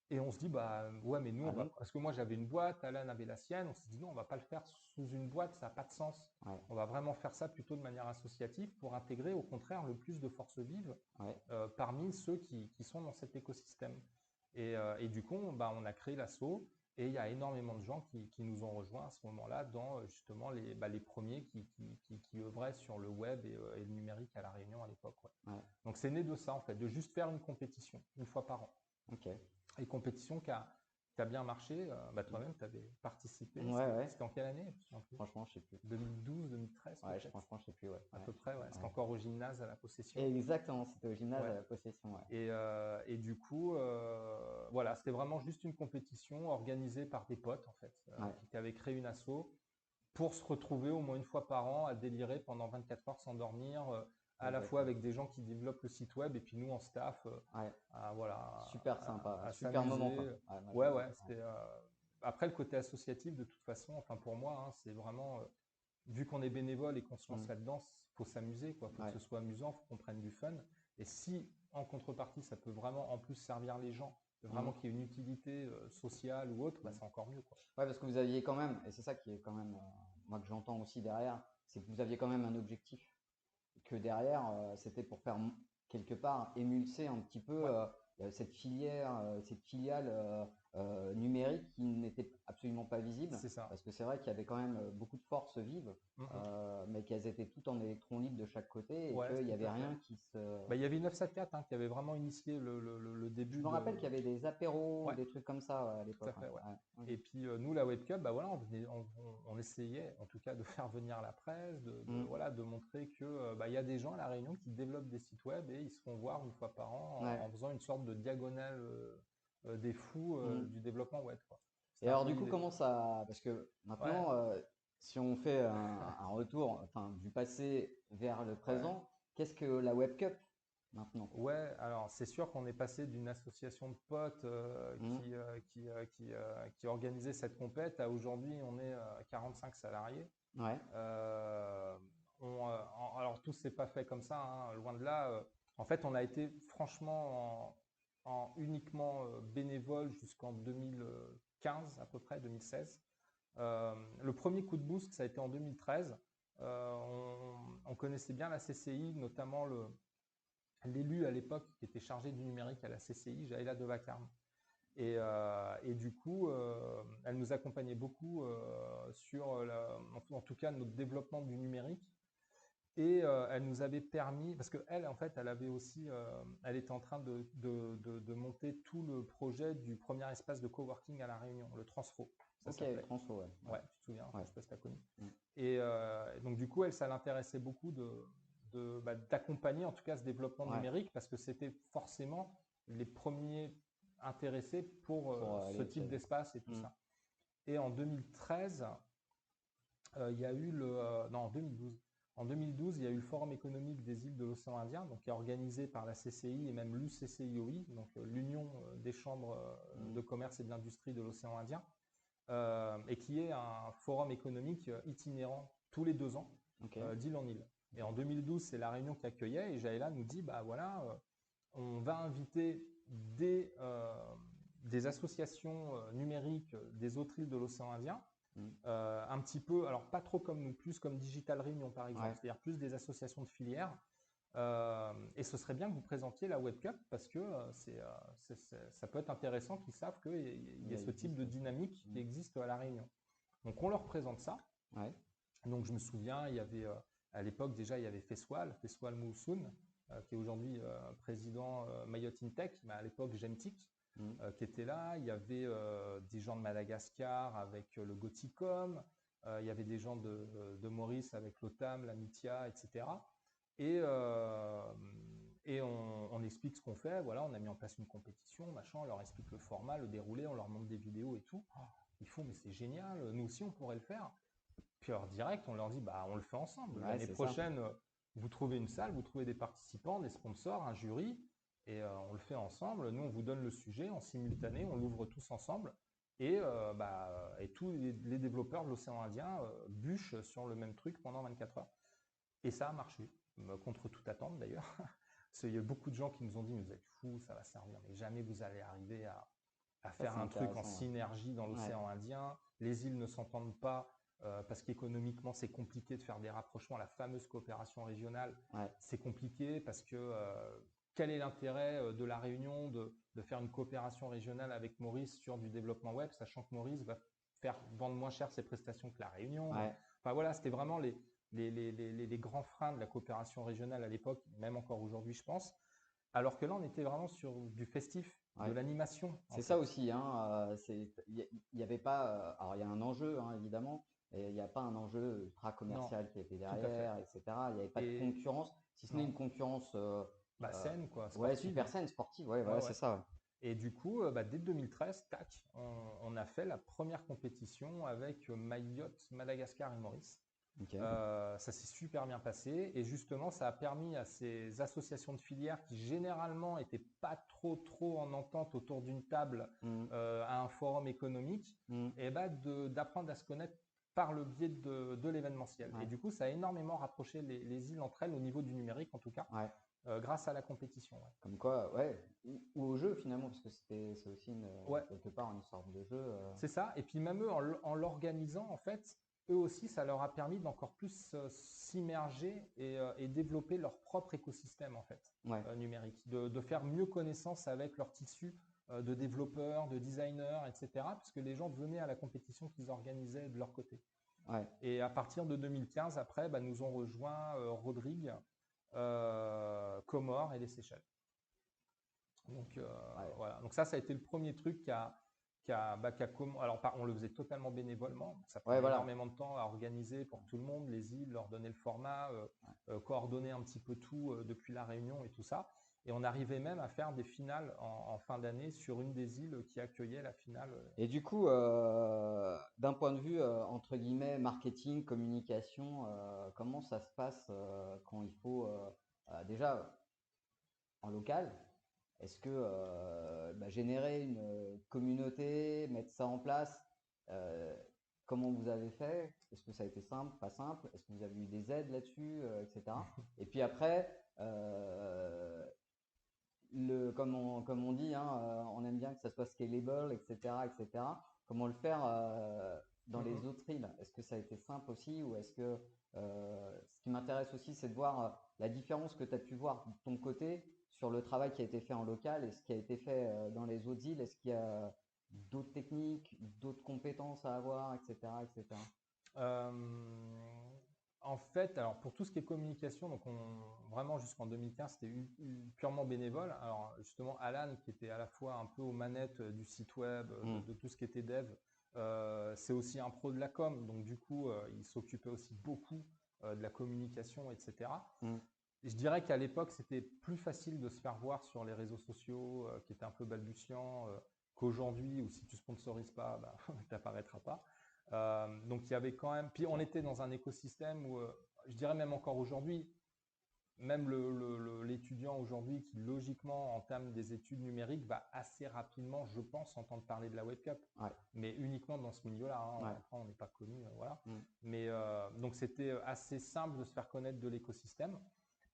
Et on se dit, bah ouais, mais nous, parce que moi j'avais une boîte, Alan avait la sienne, on s'est dit non, on va pas le faire sous une boîte, ça n'a pas de sens. On va vraiment faire ça plutôt de manière associative pour intégrer au contraire le plus de forces vives parmi ceux qui sont dans cet écosystème. Et du coup, on a créé l'asso, et il y a énormément de gens qui nous ont rejoints à ce moment-là dans justement les premiers qui œuvraient sur le web et le numérique à La Réunion à l'époque. Donc c'est né de ça en fait, de juste faire une compétition une fois par an. Ok. et compétition qui a bien marché. Toi-même, tu avais participé. Ouais, ouais. C'était en quelle année? Je me souviens plus. Franchement, je sais plus. 2012, 2013 Ouais, peut-être, franchement, je sais plus. Ouais. à Ouais. peu près. Ouais. C'était Ouais. encore au gymnase à la Possession. Exactement, c'était au gymnase à Ouais. la Possession. Ouais. Et du coup, voilà, c'était vraiment juste une compétition organisée par des potes en fait, Ouais. qui avaient créé une asso pour se retrouver au moins une fois par an à délirer pendant 24 heures sans dormir, à la fois Exactement. avec des gens qui développent le site web et puis nous en staff, Ouais. voilà, Super sympa, à super moment quoi. s'amuser. Ouais, moi, Ouais, ouais, c'était. Après, le côté associatif, de toute façon, enfin pour moi, hein, c'est vraiment, vu qu'on est bénévole et qu'on se lance là-dedans, faut s'amuser, quoi. Faut que Ouais. ce soit amusant, faut qu'on prenne du fun. Et si, en contrepartie, ça peut vraiment en plus servir les gens, vraiment qu'il y ait une utilité sociale ou autre, bah, c'est encore mieux, quoi. Ouais, parce que vous aviez quand même, et c'est ça qui est quand même, moi que j'entends aussi derrière, c'est que vous aviez quand même un objectif. Que derrière, c'était pour faire quelque part émulser un petit peu Ouais. cette filière, cette filiale numérique qui n'était absolument pas visible. C'est ça. Parce que c'est vrai qu'il y avait quand même beaucoup de forces vives, mais qu'elles étaient toutes en électrons libres de chaque côté et Ouais, qu'il n'y tout avait à fait. rien qui se. Bah, il y avait 974 hein, qui avait vraiment initié le Je début me de. rappelle qu'il y avait des apéros ou Ouais, des trucs comme ça à tout à l'époque. fait, ouais. Ouais. Et puis nous, la Web Cup, bah voilà, on essayait en tout cas de faire venir la presse, voilà, de montrer que bah, y a des gens à La Réunion qui développent des sites web et ils se font voir une fois par an Ouais. en faisant une sorte de diagonale des fous du développement web, quoi. Et C'est un alors peu du coup, l'idée. comment ça. Parce que Ouais, maintenant, si on fait un retour enfin, du passé vers le ouais. présent, qu'est-ce que la Web Cup maintenant? Ouais, alors c'est sûr qu'on est passé d'une association de potes Mhm. qui organisait cette compète à aujourd'hui on est 45 salariés. Ouais, Euh, alors tout s'est pas fait comme ça, hein, loin de là. En fait, on a été franchement uniquement bénévole jusqu'en 2015 à peu près, 2016. Le premier coup de boost, ça a été en 2013. On connaissait bien la CCI, notamment l'élu à l'époque qui était chargé du numérique à la CCI, Jaëla de Vacarme. Et du coup, elle nous accompagnait beaucoup sur, en tout cas, notre développement du numérique. Et elle nous avait permis, parce qu'elle, en fait, elle avait aussi, elle était en train de monter tout le projet du premier espace de coworking à La Réunion, le Transfo, ça ok, s'appelait. transfo, ouais. Ouais, tu te souviens, Ouais. je sais pas si tu as connu. Mm. Et donc, du coup, elle, ça l'intéressait beaucoup d'accompagner en tout cas ce développement Ouais. numérique parce que c'était forcément les premiers intéressés pour ce aller type utiliser. d'espace et tout Mm. ça. Et en 2013, il y a eu non, en 2012. En 2012, il y a eu le Forum économique des îles de l'océan Indien, donc qui est organisé par la CCI et même l'UCCIOI, donc l'Union des chambres de commerce et d'industrie de l'océan Indien, et qui est un forum économique itinérant tous les 2 ans, Ok. d'île en île. Et en 2012, c'est La Réunion qui accueillait et Jaëla nous dit, bah voilà, on va inviter des associations numériques des autres îles de l'océan Indien, un petit peu, alors pas trop comme nous, plus comme Digital Réunion par exemple, Ouais. c'est-à-dire plus des associations de filières. Et ce serait bien que vous présentiez la Web Cup parce que ça peut être intéressant qu'ils savent qu'il y a ce type de dynamique qui existe à La Réunion. Donc on leur présente ça. Ouais. Donc je me souviens, il y avait à l'époque déjà il y avait Feswal Moussoun, qui est aujourd'hui président Mayotte Intech, mais à l'époque Gemtic, qui était là. Il y avait des gens de Madagascar avec le Goticom, il y avait des gens de Maurice avec l'OTAM, la MITIA, etc. Et on explique ce qu'on fait. Voilà, on a mis en place une compétition, machin, on leur explique le format, le déroulé, on leur montre des vidéos et tout. Ils font, mais c'est génial, nous aussi on pourrait le faire. Puis alors direct, on leur dit, bah on le fait ensemble. Ouais, L'année c'est ça. prochaine, vous trouvez une salle, vous trouvez des participants, des sponsors, un jury, et on le fait ensemble. Nous, on vous donne le sujet en simultané, on l'ouvre tous ensemble. Et tous les développeurs de l'océan Indien bûchent sur le même truc pendant 24 heures. Et ça a marché, contre toute attente d'ailleurs. Parce qu'il y a beaucoup de gens qui nous ont dit, mais vous êtes fous, ça va servir, mais jamais vous allez arriver à faire un truc en synergie dans l'océan Indien. Les îles ne s'entendent pas parce qu'économiquement, c'est compliqué de faire des rapprochements. La fameuse coopération régionale, c'est compliqué parce que quel est l'intérêt de la Réunion de faire une coopération régionale avec Maurice sur du développement web, sachant que Maurice va vendre moins cher ses prestations que la Réunion. Enfin voilà, c'était vraiment les grands freins de la coopération régionale à l'époque, même encore aujourd'hui, je pense. Alors que là, on était vraiment sur du festif, de Ouais. l'animation, en C'est ça fait. aussi, hein, il y avait pas, alors il y a un enjeu, hein, évidemment, et il n'y a pas un enjeu ultra Non, commercial qui était tout à fait. derrière, etc. Il n'y avait pas de Et concurrence, si ce n'est non, une concurrence, bah, saine, quoi, ouais, sportive. super saine, sportive, ouais, Ouais, voilà, c'est ouais. ça, Et du coup, bah, dès 2013, tac, on a fait la première compétition avec Mayotte, Madagascar et Maurice. ouais. Ok. Ça s'est super bien passé et justement, ça a permis à ces associations de filières qui généralement n'étaient pas trop en entente autour d'une table Mm, à un forum économique, mm, et bah d'apprendre à se connaître par le biais de l'événementiel. Et ouais, du coup, ça a énormément rapproché les îles entre elles au niveau du numérique en tout cas, ouais. grâce à la compétition. Ouais. Comme quoi, ouais, ou au jeu finalement, parce que c'est aussi Ouais, quelque part une sorte de jeu. c'est ça. Et puis même eux, en l'organisant, en fait, eux aussi, ça leur a permis d'encore plus s'immerger et développer leur propre écosystème, en fait, Ouais, numérique, de faire mieux connaissance avec leur tissu de développeurs, de designers, etc., puisque les gens venaient à la compétition qu'ils organisaient de leur côté. ouais, Et à partir de 2015, après, bah, nous ont rejoint Rodrigue, Comores et les Seychelles. Donc ouais, voilà. Donc ça a été le premier truc alors on le faisait totalement bénévolement. Ça ouais, prenait voilà. énormément de temps à organiser pour tout le monde, les îles, leur donner le format, coordonner un petit peu tout depuis la Réunion et tout ça. Et on arrivait même à faire des finales en fin d'année sur une des îles qui accueillait la finale. Et du coup, d'un point de vue, entre guillemets, marketing, communication, comment ça se passe quand il faut, déjà, en local, est-ce que bah, générer une communauté, mettre ça en place, euh, comment vous avez fait? Est-ce que ça a été simple, pas simple? Est-ce que vous avez eu des aides là-dessus, etc. Et puis après, comme on dit, hein, on aime bien que ça soit scalable, etc., etc. Comment le faire dans les Mhm. autres îles? Est-ce que ça a été simple aussi ou est-ce que ce qui m'intéresse aussi, c'est de voir la différence que tu as pu voir de ton côté sur le travail qui a été fait en local et ce qui a été fait dans les autres îles? Est-ce qu'il y a d'autres techniques, d'autres compétences à avoir, etc., etc. Euh, En fait, alors pour tout ce qui est communication, donc vraiment jusqu'en 2015, c'était purement bénévole. Alors justement, Alan, qui était à la fois un peu aux manettes du site web, Hmm. de tout ce qui était dev, c'est aussi un pro de la com, donc du coup, il s'occupait aussi beaucoup de la communication, etc. Hmm. Et je dirais qu'à l'époque, c'était plus facile de se faire voir sur les réseaux sociaux, qui étaient un peu balbutiants, qu'aujourd'hui, où si tu sponsorises pas, bah, tu n'apparaîtras pas. Donc il y avait quand même. Puis on était dans un écosystème où, je dirais même encore aujourd'hui, même l'étudiant aujourd'hui qui logiquement entame des études numériques va assez rapidement, je pense, entendre parler de la Web Cup, Ouais, mais uniquement dans ce milieu-là. Hein. ouais. Après, on n'est pas connu, voilà. Hmm. Mais donc c'était assez simple de se faire connaître de l'écosystème.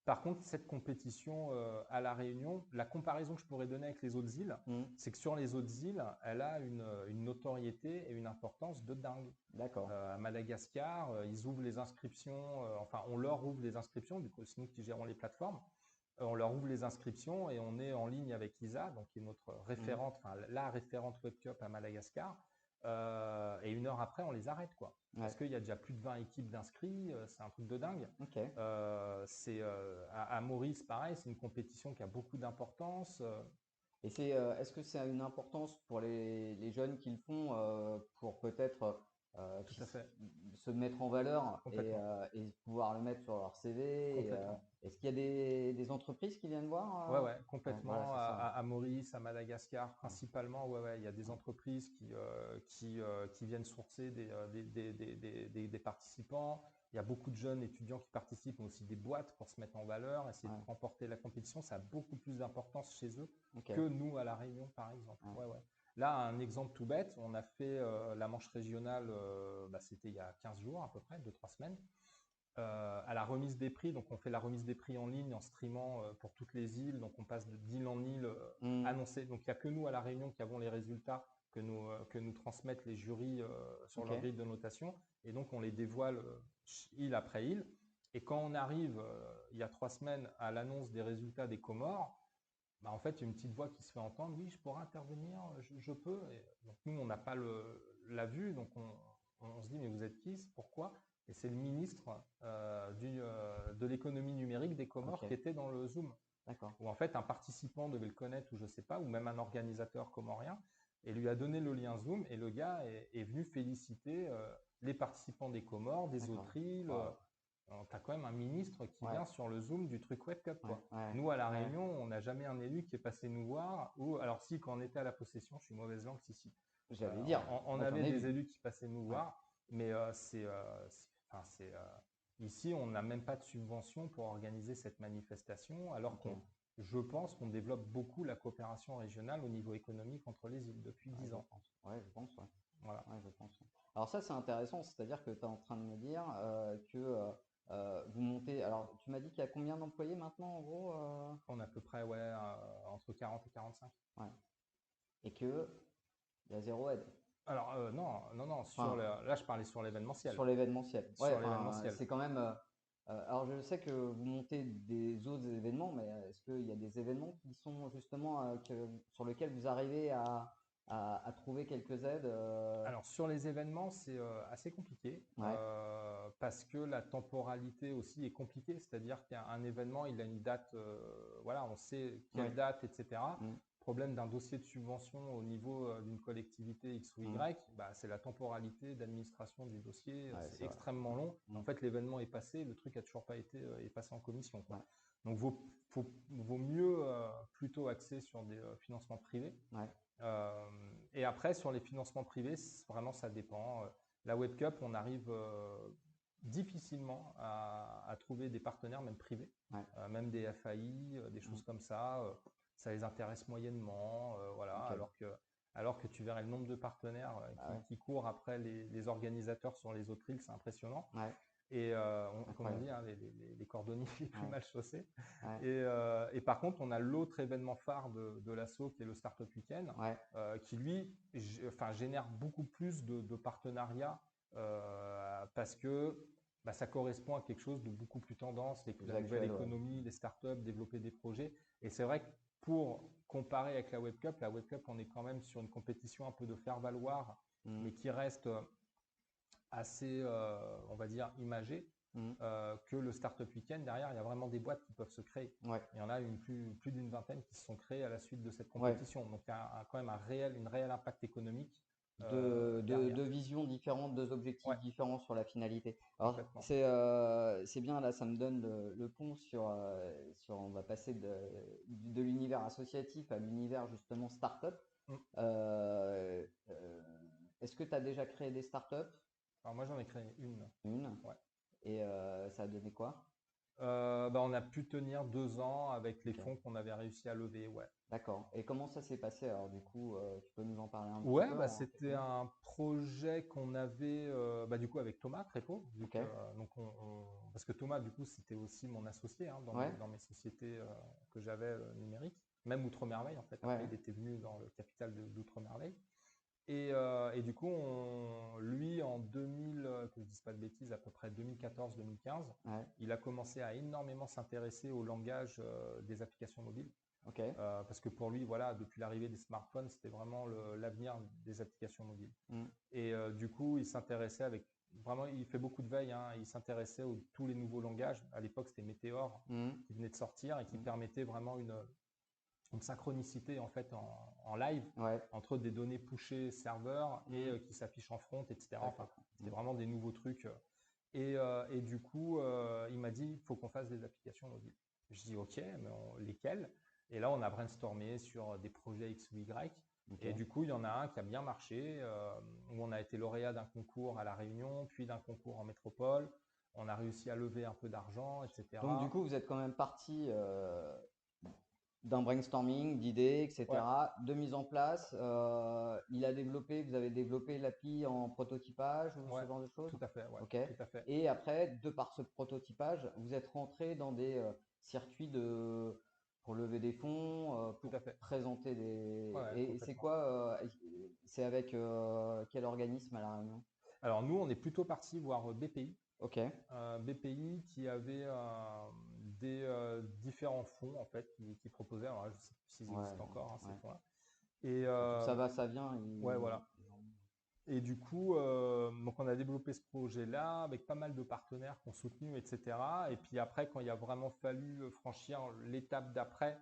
Par contre, cette compétition à La Réunion, la comparaison que je pourrais donner avec les autres îles, Hmm. c'est que sur les autres îles, elle a une notoriété et une importance de dingue. D'accord. À Madagascar, ils ouvrent les inscriptions, enfin, on leur ouvre les inscriptions, du coup, c'est nous qui gérons les plateformes. On leur ouvre les inscriptions et on est en ligne avec Isa, donc qui est notre Hmm. référente, enfin, la référente Web Cup à Madagascar. Et une heure après, on les arrête, quoi. Ouais. Parce qu'il y a déjà plus de 20 équipes d'inscrits, c'est un truc de dingue. Ok. À Maurice, pareil, c'est une compétition qui a beaucoup d'importance. Et est-ce que c'est une importance pour les jeunes qui le font pour peut-être Tout à fait, se mettre en valeur complètement, et pouvoir le mettre sur leur CV complètement. est-ce qu'il y a des entreprises qui viennent voir Ouais, ouais, ouais, voilà, complètement. c'est ça. À Maurice, à Madagascar, Ouais, principalement, ouais, ouais, il y a des ouais, entreprises qui viennent sourcer des participants. Il y a beaucoup de jeunes étudiants qui participent, mais aussi des boîtes pour se mettre en valeur, essayer de ouais, remporter la compétition. Ça a beaucoup plus d'importance chez eux ok, que nous à La Réunion, par exemple. ouais, Ouais, ouais. Là, un exemple tout bête, on a fait la manche régionale, bah, c'était il y a 15 jours à peu près, 2-3 semaines. À la remise des prix. Donc, on fait la remise des prix en ligne en streamant pour toutes les îles. Donc, on passe d'île en île hmm, annoncée. Donc, il n'y a que nous à La Réunion qui avons les résultats que nous transmettent les jurys sur ok, leur grille de notation. Et donc, on les dévoile île après île. Et quand on arrive, il y a 3 semaines, à l'annonce des résultats des Comores, bah, en fait, il y a une petite voix qui se fait entendre. Oui, je pourrais intervenir, je peux. Et donc, nous, on n'a pas la vue. Donc, on se dit, mais vous êtes qui? Pourquoi? Et c'est le ministre de l'économie numérique des Comores ok, qui était dans le Zoom. D'accord. où en fait un participant devait le connaître ou je sais pas, ou même un organisateur comorien, et lui a donné le lien Zoom, et le gars est venu féliciter les participants des Comores, des D'accord. autres îles. Waouh. Tu as quand même un ministre qui Ouais. vient sur le Zoom du truc Web Cup, Ouais. quoi. Ouais. Nous, à La Ouais. Réunion, on n'a jamais un élu qui est passé nous voir, ou alors si, quand on était à la possession, je suis mauvaise langue, si. J'allais dire. On Moi, j'en avait ai des vu. élus qui passaient nous Ouais. voir, mais enfin, ici, on n'a même pas de subvention pour organiser cette manifestation, alors Ok. je pense qu'on développe beaucoup la coopération régionale au niveau économique entre les îles depuis Ouais, 10 je ans. pense. Ouais, je pense. Ouais. Voilà. Ouais, je pense. Alors ça, c'est intéressant. C'est-à-dire que tu es en train de me dire que vous montez. Alors, tu m'as dit qu'il y a combien d'employés maintenant, en gros On a à peu près entre 40 et 45. Ouais. Et que il y a zéro aide. Alors, non, non, non, Enfin, là, je parlais sur l'événementiel. sur l'événementiel. Ouais, Sur enfin, l'événementiel. c'est quand même. Alors, je sais que vous montez des autres événements, mais est-ce qu'il y a des événements qui sont justement sur lesquels vous arrivez à trouver quelques aides Alors, sur les événements, c'est assez compliqué Ouais, parce que la temporalité aussi est compliquée. C'est-à-dire qu'un événement, il a une date, voilà, on sait ouais, quelle date, etc. mm, Problème d'un dossier de subvention au niveau d'une collectivité X ou mm, Y, bah, c'est la temporalité d'administration du dossier. ouais, C'est c'est vrai. extrêmement long. En Mm, fait, l'événement est passé, le truc a toujours pas été est passé en commission, quoi. ouais, Donc, vaut mieux plutôt axer sur des financements privés. ouais, Euh, et après, sur les financements privés, vraiment, ça dépend. La Web Cup, on arrive difficilement à trouver des partenaires, même privés, ouais. même des FAI, des Mm, choses comme ça. Ça les intéresse moyennement, voilà. ok. Alors que tu verrais le nombre de partenaires Ah ouais, qui courent après les organisateurs sur les autres îles, c'est impressionnant. ouais, Et comme on incroyable. dit, hein, les cordonniers les plus Ouais, mal chaussés. ouais, Et par contre, on a l'autre événement phare de l'asso qui est le Startup Weekend, ouais, qui lui enfin, génère beaucoup plus de partenariats parce que bah, ça correspond à quelque chose de beaucoup plus tendance, plus la nouvelle actuel, ouais. économie, les startups, développer des projets. Et c'est vrai que pour comparer avec la Web Cup, on est quand même sur une compétition un peu de faire valoir, Mm, mais qui reste assez, on va dire, imagé, mm, que le Startup Weekend, derrière, il y a vraiment des boîtes qui peuvent se créer. ouais, Il y en a plus d'une vingtaine qui se sont créées à la suite de cette ouais. compétition. Donc, il y a quand même une réel impact économique derrière. Deux visions différentes, deux objectifs Ouais, différents sur la finalité. Alors, complètement. c'est bien, là, ça me donne le pont on va passer de l'univers associatif à l'univers justement startup. Mm. Euh, euh, Est-ce que tu as déjà créé des startups? Alors, moi, j'en ai créé une. Une. Ouais. Et ça a donné quoi? Bah, on a pu tenir 2 ans avec les Ok. fonds qu'on avait réussi à lever, ouais. D'accord. Et comment ça s'est passé? Alors, du coup, tu peux nous en parler un petit Ouais, peu bah, en c'était quelques mots? un projet qu'on avait bah, du coup avec Thomas Trépeau, vu Ok. que donc parce que Thomas du coup c'était aussi mon associé hein, Ouais. dans mes sociétés que j'avais numériques, même Outre-Merveille en fait. Après Ouais. il était venu dans le capital d'Outre-Merveille et du coup lui en 2000 que je dise pas de bêtises à peu près 2014-2015, Ouais. il a commencé à énormément s'intéresser au langage des applications mobiles. Ok. Parce que pour lui, voilà, depuis l'arrivée des smartphones, c'était vraiment l'avenir des applications mobiles. Mm, Et du coup, il s'intéressait vraiment, il fait beaucoup de veille, hein, il s'intéressait à tous les nouveaux langages. À l'époque, c'était Meteor mm, qui venait de sortir et qui mm. permettait vraiment une synchronicité en fait en live Ouais. entre des données pushées serveur et Mm. qui s'affichent en front, etc. Enfin, D'accord. c'était vraiment des nouveaux trucs. Et du coup, il m'a dit, il faut qu'on fasse des applications mobiles. Je dis, OK, mais lesquelles? Et là, on a brainstormé sur des projets X ou Y. Ok. Et du coup, il y en a un qui a bien marché, où on a été lauréat d'un concours à La Réunion, puis d'un concours en métropole. On a réussi à lever un peu d'argent, Donc, du etc. coup, vous êtes quand même parti d'un brainstorming, d'idées, Ouais, etc., de mise en place. Vous avez développé l'appli en prototypage ou ouais, ce genre de choses? tout à fait, ouais, Ok. tout à fait. Et après, de par ce prototypage, vous êtes rentré dans des circuits pour lever des fonds, Tout pour à fait. présenter Ouais, des. ouais, Et c'est complètement. quoi? C'est avec quel organisme à La Réunion? Alors nous, on est plutôt parti voir BPI. Ok. BPI qui avait des différents fonds en fait qui proposaient, alors là, je ne sais plus s'ils Ouais, existent encore hein, ces ouais. fonds-là. Et Surtout que ça va, ça vient. ouais, voilà. Et du coup, donc on a développé ce projet-là avec pas mal de partenaires qui ont soutenu, etc. Et puis après, quand il a vraiment fallu franchir l'étape d'après,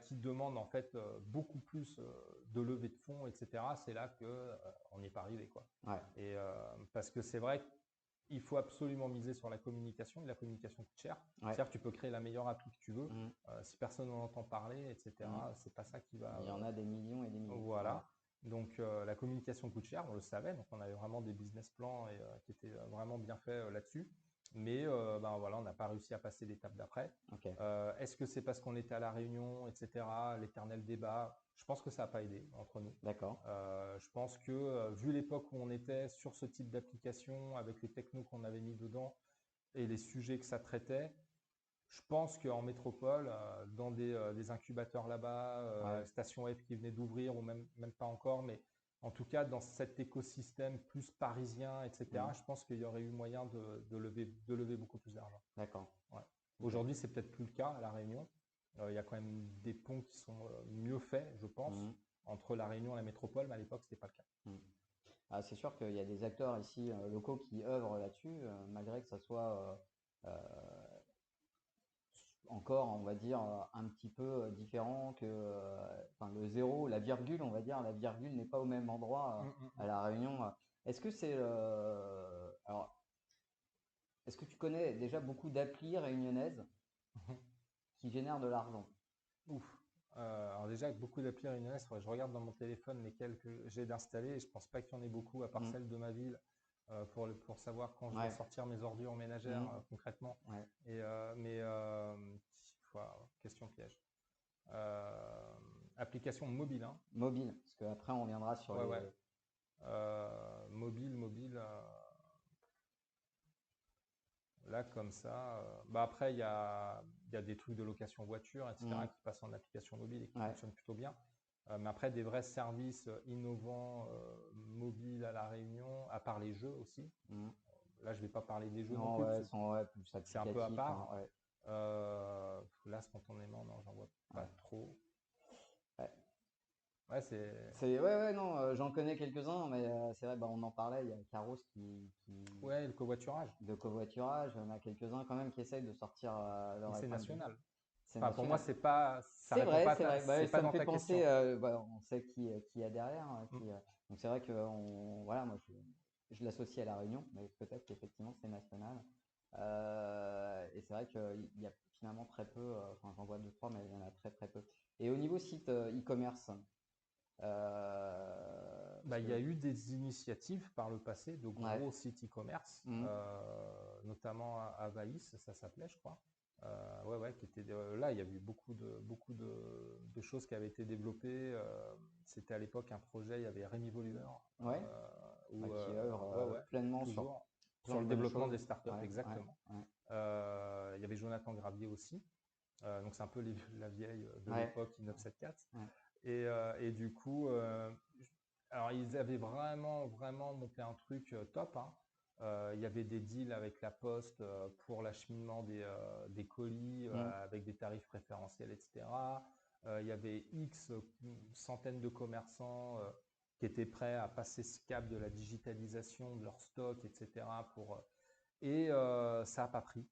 qui demande en fait beaucoup plus de levée de fonds, etc. C'est là que on n'y est pas arrivé, quoi. Ouais. Et parce que c'est vrai qu'il faut absolument miser sur la communication. Et la communication coûte cher. Ouais. C'est-à-dire que tu peux créer la meilleure appli que tu veux. Mmh. Si personne n'en entend parler, etc. C'est pas ça qui va. Il y en a des millions et des millions. Voilà. Donc la communication coûte cher, on le savait. Donc on avait vraiment des business plans qui étaient vraiment bien faits là-dessus. Mais voilà, on n'a pas réussi à passer l'étape d'après. Ok. Est-ce que c'est parce qu'on était à la réunion, etc., l'éternel débat? Je pense que ça n'a pas aidé entre nous. D'accord. Je pense que vu l'époque où on était sur ce type d'application, avec les technos qu'on avait mis dedans et les sujets que ça traitait, je pense qu'en métropole, dans des incubateurs là-bas, Ouais. Station F qui venait d'ouvrir, ou même pas encore, mais en tout cas dans cet écosystème plus parisien, etc., je pense qu'il y aurait eu moyen de lever beaucoup plus d'argent. D'accord. Ouais. Ok. Aujourd'hui, c'est peut-être plus le cas à La Réunion. Il y a quand même des ponts qui sont mieux faits, je pense, Mhm. entre La Réunion et la métropole, mais à l'époque, c'était pas le cas. Mhm. Ah, c'est sûr qu'il y a des acteurs ici locaux qui œuvrent là-dessus, malgré que ça soit encore, on va dire, un petit peu différent que enfin, le zéro, la virgule, on va dire, la virgule n'est pas au même endroit à La Réunion. Est-ce que c'est alors, est-ce que tu connais déjà beaucoup d'applis réunionnaises qui génèrent de l'argent? Ouf. Alors déjà, avec beaucoup d'applis réunionnaises, je regarde dans mon téléphone lesquelles que j'ai d'installer, et je pense pas qu'il y en ait beaucoup, à part celle de ma ville, pour savoir quand je dois Ouais. sortir mes ordures ménagères concrètement. Ouais. Mais question piège. Application mobile, hein. Mobile, parce qu'après on reviendra sur Ouais, les. ouais. Mobile. Là, comme ça. Après, il y a des trucs de location voiture, etc., qui passent en application mobile et qui fonctionnent plutôt bien. Mais après, des vrais services innovants mobiles à La Réunion, à part les jeux aussi. Là, je ne vais pas parler des jeux non plus. Plus c'est un peu à applicatif, part. hein, Là, spontanément, non, j'en vois pas trop. Ouais. Ouais, non, j'en connais quelques-uns, mais c'est vrai, on en parlait, il y a Caros Ouais, le covoiturage. de covoiturage, il y en a quelques-uns quand même qui essayent de sortir leur C'est épingle. national. C'est Enfin, pour moi, national. c'est pas. Ça C'est répond vrai, pas. c'est vrai. C'est pas Ça me dans fait ta penser, question. on sait qui y a derrière. Donc c'est vrai que voilà, moi je l'associe à La Réunion, mais peut-être qu'effectivement c'est national. Et c'est vrai qu'il y a finalement très peu, enfin j'en vois deux, trois, mais il y en a très très peu. Et au niveau site e-commerce, Il y a eu des initiatives par le passé de gros sites e-commerce, notamment à Vaïs, ça s'appelait, je crois. Qui était là, il y a eu beaucoup de choses qui avaient été développées. C'était à l'époque un projet, il y avait Rémi Volueur, qui œuvre pleinement toujours sur le de développement choses. des startups, exactement. Il y avait Jonathan Gravier aussi. Donc c'est un peu la vieille de l'époque i974. Et du coup, alors ils avaient vraiment monté un truc top, hein. Il y avait des deals avec la Poste pour l'acheminement des colis avec des tarifs préférentiels, etc. Il y avait X centaines de commerçants qui étaient prêts à passer ce cap de la digitalisation de leur stock, etc. Et ça n'a pas pris.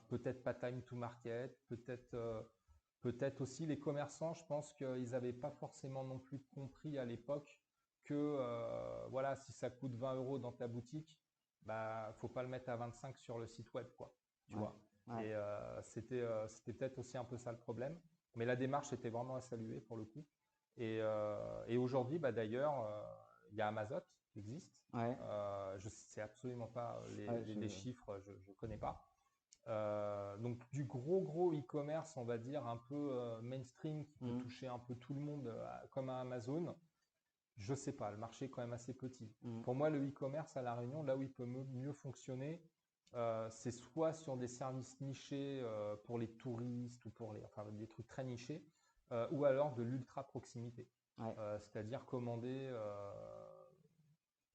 Peut-être pas time to market, peut-être aussi les commerçants, je pense qu'ils n'avaient pas forcément non plus compris à l'époque que voilà, si ça coûte 20 € dans ta boutique, faut pas le mettre à 25 sur le site web, quoi. Tu vois. Et c'était peut-être aussi un peu ça le problème. Mais la démarche était vraiment à saluer pour le coup. Et aujourd'hui, d'ailleurs, il y a Amazon qui existe. Je ne sais absolument pas les chiffres, je ne connais pas. Donc du gros e-commerce, on va dire un peu mainstream, qui peut toucher un peu tout le monde, comme à Amazon. Je sais pas, le marché est quand même assez petit. Pour moi, le e-commerce à La Réunion, là où il peut mieux fonctionner, c'est soit sur des services nichés pour les touristes ou pour des trucs très nichés, ou alors de l'ultra proximité. C'est-à-dire commander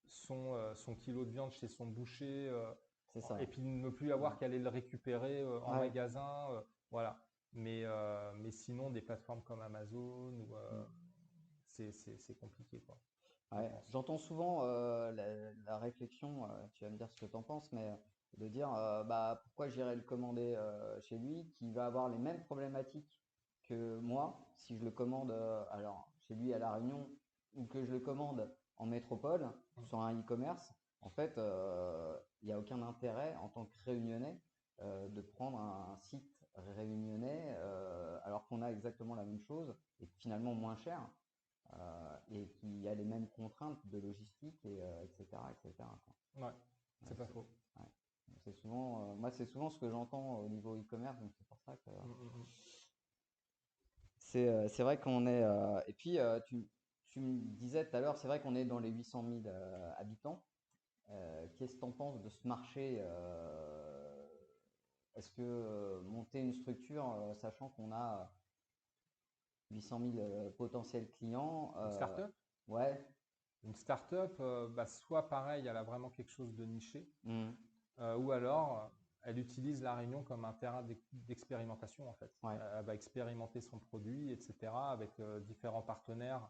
son kilo de viande chez son boucher, et puis ne plus avoir qu'à aller le récupérer en magasin, voilà. Mais sinon, des plateformes comme Amazon, c'est compliqué, quoi. je Ouais, pense. j'entends souvent la réflexion, tu vas me dire ce que tu en penses, mais de dire bah, pourquoi j'irais le commander chez lui, qui va avoir les mêmes problématiques que moi, si je le commande alors chez lui à La Réunion ou que je le commande en métropole Mm. sur un e-commerce. En fait, il n'y a aucun intérêt en tant que réunionnais de prendre un site réunionnais alors qu'on a exactement la même chose et finalement moins cher et qui a les mêmes contraintes de logistique et etc. etc. quoi. Ouais, Ouais, c'est pas faux. ouais. C'est souvent, moi c'est souvent ce que j'entends au niveau e-commerce, donc c'est pour ça que Mm, mm, mm. c'est vrai qu'on est. Et puis tu me disais tout à l'heure, c'est vrai qu'on est dans les 800 000 habitants. Qu'est-ce que tu en penses de ce marché est-ce que monter une structure, sachant qu'on a 800 000 potentiels clients, Une startup? ouais, Une startup, bah, soit pareil, elle a vraiment quelque chose de niché, mmh, ou alors elle utilise La Réunion comme un terrain d'expérimentation en fait. ouais, Elle va expérimenter son produit, etc., avec différents partenaires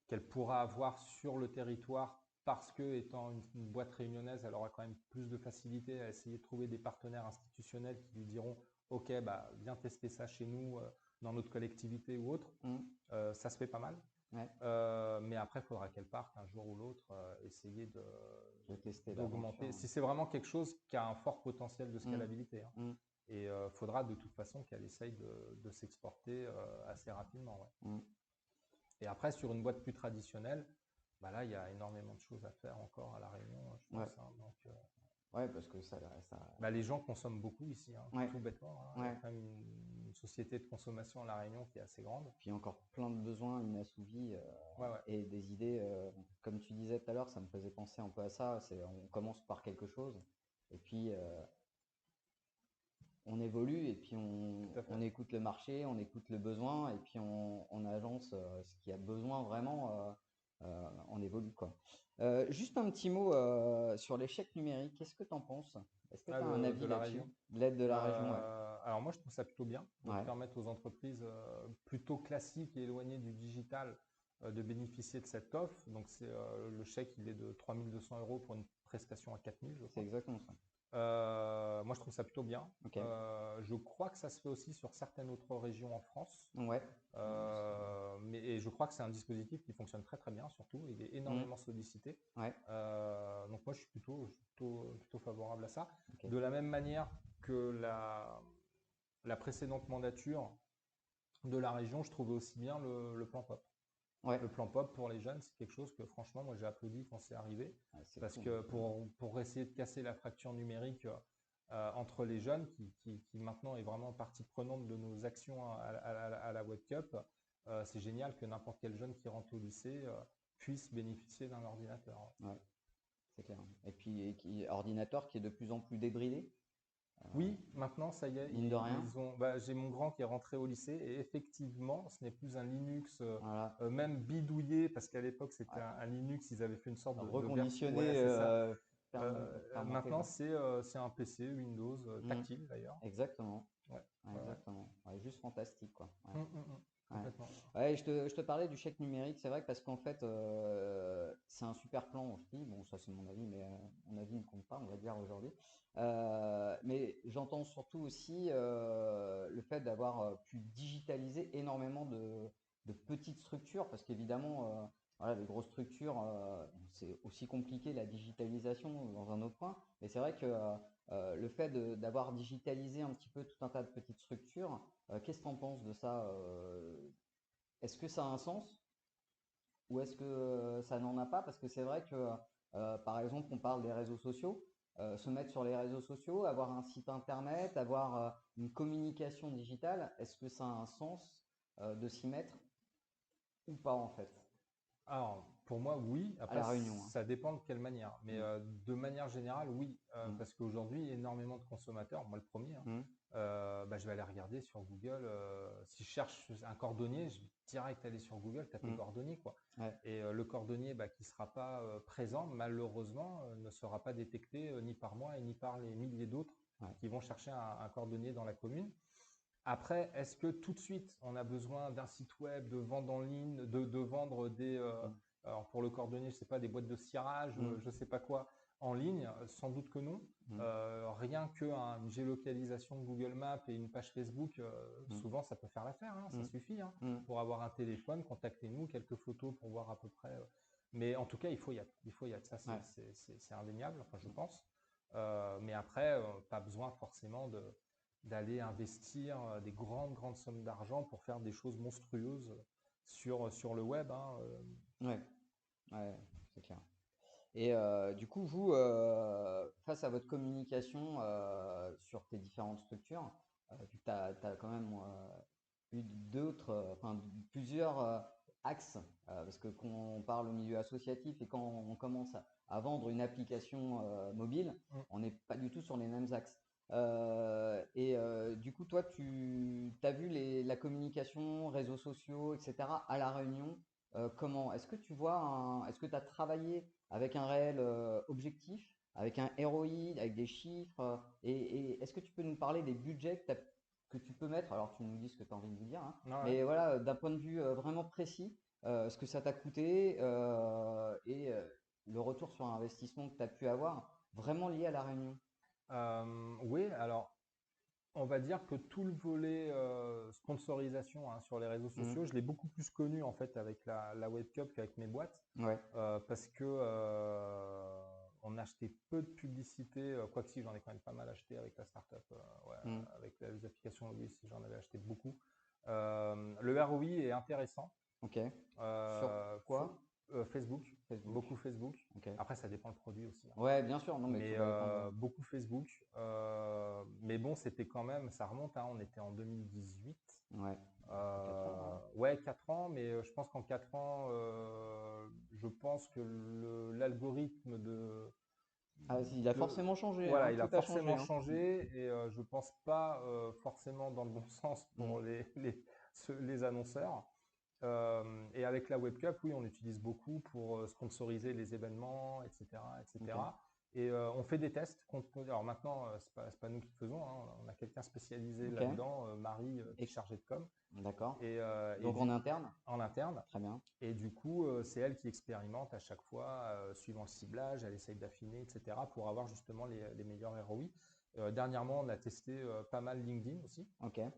qu'elle pourra avoir sur le territoire parce que, étant une boîte réunionnaise, elle aura quand même plus de facilité à essayer de trouver des partenaires institutionnels qui lui diront OK, bah, viens tester ça chez nous, dans notre collectivité ou autre. mmh, Ça se fait pas mal. ouais, Mais après, il faudra qu'elle parte un jour ou l'autre, essayer de tester d'augmenter. l'aventure. Si c'est vraiment quelque chose qui a un fort potentiel de Mmh, scalabilité, hein. mmh, Et il faudra de toute façon qu'elle essaye de s'exporter assez rapidement. Ouais. mmh, Et après, sur une boîte plus traditionnelle, bah là, il y a énormément de choses à faire encore à La Réunion, je ouais, pense, hein. Donc, ouais, parce que ça, bah, les gens consomment beaucoup ici, hein, ouais, tout bêtement, hein. Il y a ouais. quand même une société de consommation à La Réunion qui est assez grande. Puis encore plein de besoins inassouvis Ouais, ouais. et des idées, comme tu disais tout à l'heure, ça me faisait penser un peu à ça. C'est, on commence par quelque chose et puis on évolue et puis Tout à on fait. écoute le marché, on écoute le besoin et puis on agence ce qui a besoin vraiment, on évolue quoi. Juste un petit mot sur l'échec numérique, qu'est-ce que tu en penses? Est-ce que Ah, tu as un de avis La là-dessus? Réunion. De l'aide de la région, ouais. Alors moi, je trouve ça plutôt bien de Ouais, permettre aux entreprises plutôt classiques et éloignées du digital de bénéficier de cette offre. Donc c'est le chèque, il est de 3 200 € pour une prestation à 4 000, je c'est crois. exactement ça. Moi, je trouve ça plutôt bien. Ok. Je crois que ça se fait aussi sur certaines autres régions en France. Ouais. Et je crois que c'est un dispositif qui fonctionne très très bien, surtout. Il est Hmm. énormément sollicité. Ouais. Donc moi, je suis plutôt favorable à ça. Ok. De la même manière que la précédente mandature de la région, je trouvais aussi bien le plan POP. Ouais. Le plan POP pour les jeunes, c'est quelque chose que franchement, moi j'ai applaudi quand c'est arrivé. Ouais, c'est Parce fou. que pour essayer de casser la fracture numérique entre les jeunes, qui maintenant est vraiment partie prenante de nos actions à la Web Cup, c'est génial que n'importe quel jeune qui rentre au lycée puisse bénéficier d'un ordinateur. Ouais, c'est clair. Et puis, ordinateur qui est de plus en plus débridé, Oui, maintenant, ça y est, mine de rien. bah, j'ai mon grand qui est rentré au lycée et effectivement, ce n'est plus un Linux, Voilà. même bidouillé, parce qu'à l'époque, c'était Ouais. un Linux, ils avaient fait une sorte de version. Ouais, Reconditionné, c'est ça. fermenté, Maintenant, quoi. c'est un PC Windows Mm. tactile d'ailleurs. Exactement. Ouais, Ouais, ouais, ouais. exactement. Ouais, juste fantastique, quoi. Ouais. Ouais. Complètement. Ouais, je te parlais du chèque numérique, c'est vrai que parce qu'en fait, c'est un super plan aussi. Bon, ça c'est mon avis, mais mon avis ne compte pas, on va dire aujourd'hui. Mais j'entends surtout aussi le fait d'avoir pu digitaliser énormément de petites structures, parce qu'évidemment, voilà, les grosses structures, c'est aussi compliqué la digitalisation dans un autre point. Mais c'est vrai que le fait d'avoir digitalisé un petit peu tout un tas de petites structures, qu'est-ce que tu en penses de ça est-ce que ça a un sens ou est-ce que ça n'en a pas? Parce que c'est vrai que, par exemple, on parle des réseaux sociaux, se mettre sur les réseaux sociaux, avoir un site internet, avoir une communication digitale, est-ce que ça a un sens de s'y mettre ou pas en fait? Alors, pour moi, oui. À Après, La Réunion, hein. ça dépend de quelle manière. Mais Mm, de manière générale, oui. mm, Parce qu'aujourd'hui, énormément de consommateurs, moi le premier, hein, mm, bah, je vais aller regarder sur Google. Si je cherche un cordonnier, je vais direct aller sur Google, taper mm. cordonnier, quoi. Ouais, Et le cordonnier bah, qui ne sera pas présent, malheureusement, ne sera pas détecté ni par moi et ni par les milliers d'autres ouais. qui vont chercher un cordonnier dans la commune. Après, est-ce que tout de suite, on a besoin d'un site web, de vendre en ligne, de vendre Mm, alors pour le cordonnier, je sais pas, des boîtes de cirage, je sais pas quoi, en ligne, sans doute que non. Rien qu'une géolocalisation Google Maps et une page Facebook, souvent ça peut faire l'affaire, hein, ça suffit. Hein. Pour avoir un téléphone, contactez-nous, quelques photos pour voir à peu près. Mais en tout cas, il faut y être. Il faut y être. Ça, c'est indéniable, enfin, je pense. Mais après, pas besoin forcément d'aller investir des grandes sommes d'argent pour faire des choses monstrueuses sur le web. Hein. Ouais, ouais, c'est clair. Et du coup, vous, face à votre communication sur tes différentes structures, tu as quand même eu enfin plusieurs axes, parce que quand on parle au milieu associatif et quand on commence à vendre une application mobile, on n'est pas du tout sur les mêmes axes. Du coup, toi, tu as vu la communication, réseaux sociaux, etc. à La Réunion. Comment? Est-ce que tu vois est-ce que tu as travaillé avec un réel objectif, avec un ROI, avec des chiffres et est-ce que tu peux nous parler des budgets que tu peux mettre? Alors, tu nous dis ce que tu as envie de nous dire, hein, mais voilà, d'un point de vue vraiment précis, ce que ça t'a coûté le retour sur investissement que tu as pu avoir, vraiment lié à La Réunion. Oui, alors on va dire que tout le volet sponsorisation hein, sur les réseaux sociaux, je l'ai beaucoup plus connu en fait avec la Web Cup qu'avec mes boîtes, parce que on achetait peu de publicité, quoique si j'en ai quand même pas mal acheté avec la startup, avec les applications, oui, si j'en avais acheté beaucoup. Le ROI est intéressant. Ok. Sur quoi? Facebook, beaucoup Facebook. Okay. Après, ça dépend le produit aussi. Hein. Ouais, bien sûr. Non, mais beaucoup Facebook. Mais bon, c'était quand même, ça remonte, hein, on était en 2018. Ouais. 4 ans, hein. Ouais, 4 ans, mais je pense qu'en 4 ans, je pense que l'algorithme il a forcément changé. Voilà, hein, il a tout a changé. changé et je pense pas forcément dans le bon sens pour les annonceurs. Et avec la Web Cup, oui, on utilise beaucoup pour sponsoriser les événements, etc., etc. Okay. Et on fait des tests. Alors maintenant, c'est pas nous qui le faisons. Hein. On a quelqu'un spécialisé là-dedans, Marie, qui est chargée de com. D'accord. Donc en interne? En interne. Très bien. Et du coup, c'est elle qui expérimente à chaque fois, suivant le ciblage, elle essaye d'affiner, etc., pour avoir justement les meilleurs ROI. Dernièrement, on a testé pas mal LinkedIn aussi. Okay.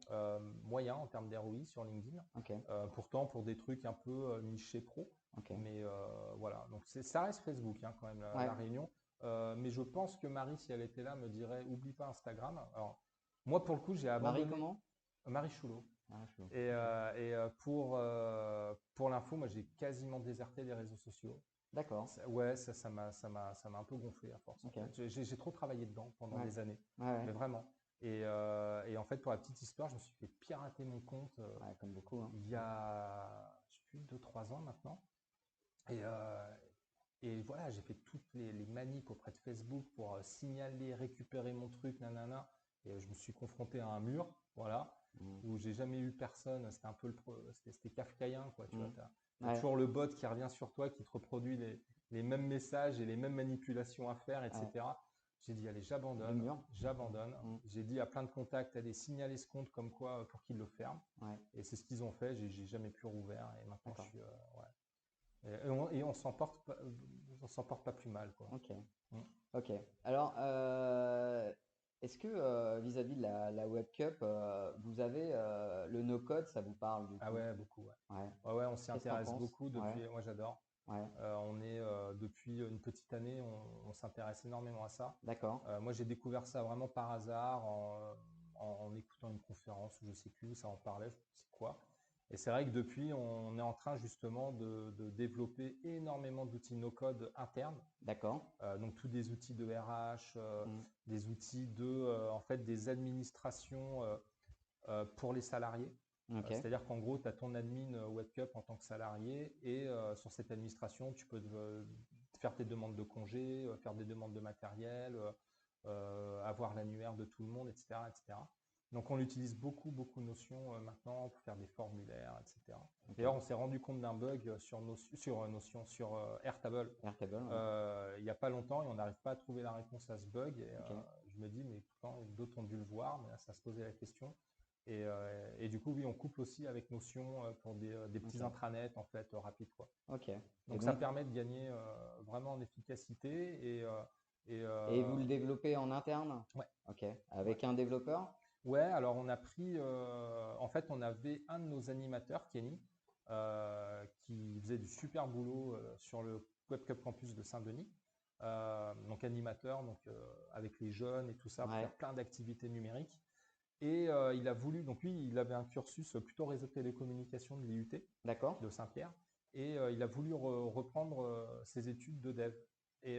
Moyen en termes d'ROI sur LinkedIn. Okay. Pourtant, pour des trucs un peu nichés pro. Okay. Mais voilà, donc ça reste Facebook hein, quand même, la Réunion. Mais je pense que Marie, si elle était là, me dirait oublie pas Instagram. Alors, moi, pour le coup, j'ai abandonné. Marie, comment? Marie Choulot. Et pour l'info, moi, j'ai quasiment déserté les réseaux sociaux. D'accord. Ouais, ça m'a un peu gonflé à force. Okay. En fait. J'ai trop travaillé dedans pendant des années, mais vraiment. Et en fait, pour la petite histoire, je me suis fait pirater mon compte comme beaucoup, hein. il y a, je sais plus, 2-3 ans maintenant. Et voilà, j'ai fait toutes les manips auprès de Facebook pour signaler, récupérer mon truc, nanana. Et je me suis confronté à un mur, voilà, où j'ai jamais eu personne. C'était un peu c'était kafkaïen, quoi. Tu vois, t'as toujours le bot qui revient sur toi, qui te reproduit les mêmes messages et les mêmes manipulations à faire, etc. J'ai dit, allez, j'abandonne. J'ai dit à plein de contacts, allez, signaler ce compte comme quoi pour qu'ils le ferment. Et c'est ce qu'ils ont fait. J'ai jamais pu rouvert. Et maintenant, je suis, et on s'en porte pas plus mal, quoi. Ok. Alors, est-ce que vis-à-vis de la Web Cup, vous avez le no-code, ça vous parle du coup? Ah ouais, beaucoup. Ouais, on s'y intéresse beaucoup depuis. Moi, j'adore. On est depuis une petite année, on s'intéresse énormément à ça. D'accord. Moi, j'ai découvert ça vraiment par hasard en écoutant une conférence où je sais plus où ça en parlait, je sais quoi. Et c'est vrai que depuis, on est en train justement de développer énormément d'outils no-code internes. D'accord. Donc, tous des outils de RH, des outils en fait, des administrations pour les salariés. C'est-à-dire qu'en gros, tu as ton admin WebCup en tant que salarié et sur cette administration, tu peux faire tes demandes de congés, faire des demandes de matériel, avoir l'annuaire de tout le monde, etc., etc. Donc, on utilise beaucoup Notion maintenant pour faire des formulaires, etc. D'ailleurs, on s'est rendu compte d'un bug sur Airtable. Il n'y a pas longtemps et on n'arrive pas à trouver la réponse à ce bug. Et je me dis, mais pourtant, d'autres ont dû le voir, mais là, ça se posait la question. Et du coup, oui, on couple aussi avec Notion pour des petits Ok. intranets en fait rapides, quoi. Ok. Et Donc ça donc, permet de gagner vraiment en efficacité et et vous le développez en interne? ouais, Ok. ouais. Avec un développeur? Ouais, alors on a pris, en fait, on avait un de nos animateurs, Kenny, qui faisait du super boulot sur le Web Cup Campus de Saint-Denis. Donc animateur, donc avec les jeunes et tout ça, pour Ouais. faire plein d'activités numériques. Et il a voulu, donc lui, il avait un cursus plutôt réseau de télécommunications de l'IUT D'accord. de Saint-Pierre, et il a voulu reprendre ses études de dev. Et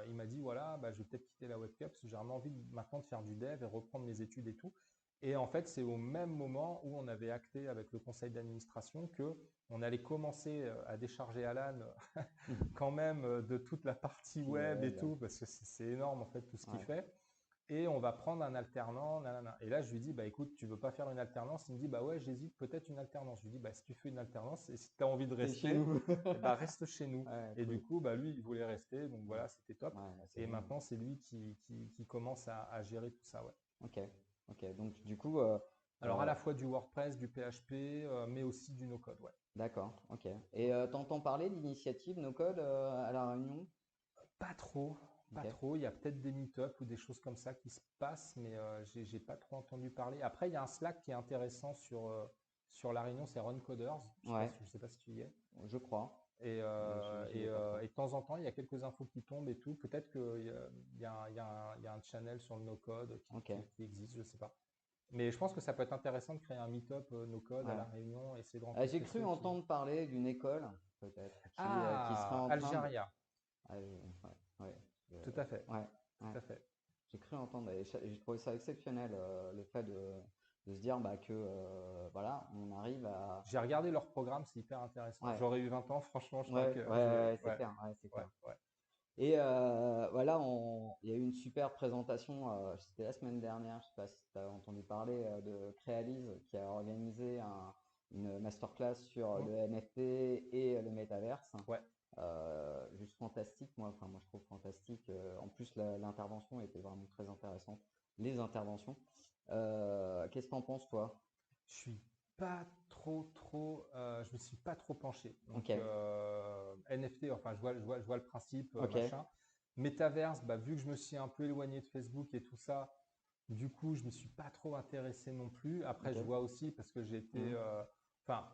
il m'a dit, voilà, bah, je vais peut-être quitter la webcam parce que j'ai vraiment envie maintenant de faire du dev et reprendre mes études et tout. Et en fait, c'est au même moment où on avait acté avec le conseil d'administration que on allait commencer à décharger Alan quand même de toute la partie Puis, web et tout, parce que c'est énorme en fait tout ce qu'il ouais. fait. Et on va prendre un alternant, nanana. Et là, je lui dis, bah écoute, tu veux pas faire une alternance? Il me dit, bah ouais, j'hésite, peut-être une alternance. Je lui dis, bah si tu fais une alternance et si tu as envie de C'est chez rester, nous. eh bah reste chez nous. Ouais, Et du cool. coup, bah lui, il voulait rester, donc voilà, c'était top. Ouais, bah, c'est Et bien. maintenant, c'est lui qui commence à gérer tout ça, ouais. Ok. Ok. Donc, du coup, Alors à la fois du WordPress, du PHP, mais aussi du no-code, ouais. d'accord. Ok. Et t'entends parler d'initiatives no code à La Réunion? Pas trop, pas Ok. trop. Il y a peut-être des meet-up ou des choses comme ça qui se passent, mais j'ai pas trop entendu parler. Après, il y a un Slack qui est intéressant sur La Réunion, c'est Run Coders. Ouais, Je sais pas si tu y es. je crois. Et, Mais j'y vais pas trop. et de temps en temps, il y a quelques infos qui tombent et tout. Peut-être qu'il y a, il y a un channel sur le no-code Ok. qui existe, je sais pas. Mais je pense que ça peut être intéressant de créer un meet-up no-code à Ouais. La Réunion, essayer de rencontrer J'ai cru ceux qui. entendre parler d'une école, peut-être, qui serait Ah, en train de. Algéria, Ouais, ouais, tout à fait, ouais, ouais. tout à fait. J'ai cru entendre, et j'ai trouvé ça exceptionnel, le fait de se dire bah, que voilà, on arrive à. J'ai regardé leur programme, c'est hyper intéressant. Ouais, J'aurais eu 20 ans, franchement, je crois ouais, que ouais, je. ouais, c'est Ouais, clair, ouais, c'est ouais, clair. ouais. Et voilà, il y a eu une super présentation, c'était la semaine dernière, je sais pas si tu as entendu parler de Crealise qui a organisé une masterclass sur Mm, le NFT et le métaverse. ouais. Juste fantastique, moi je trouve fantastique. En plus, l'intervention était vraiment très intéressante. Les interventions. Qu'est-ce que t'en penses, toi? Je suis pas trop, je me suis pas trop penché. Ok, Donc NFT, enfin, je vois le principe, ok, machin. Metaverse, bah, vu que je me suis un peu éloigné de Facebook et tout ça, du coup, je me suis pas trop intéressé non plus. Après, ok. je vois aussi parce que j'ai été, Mhm. enfin,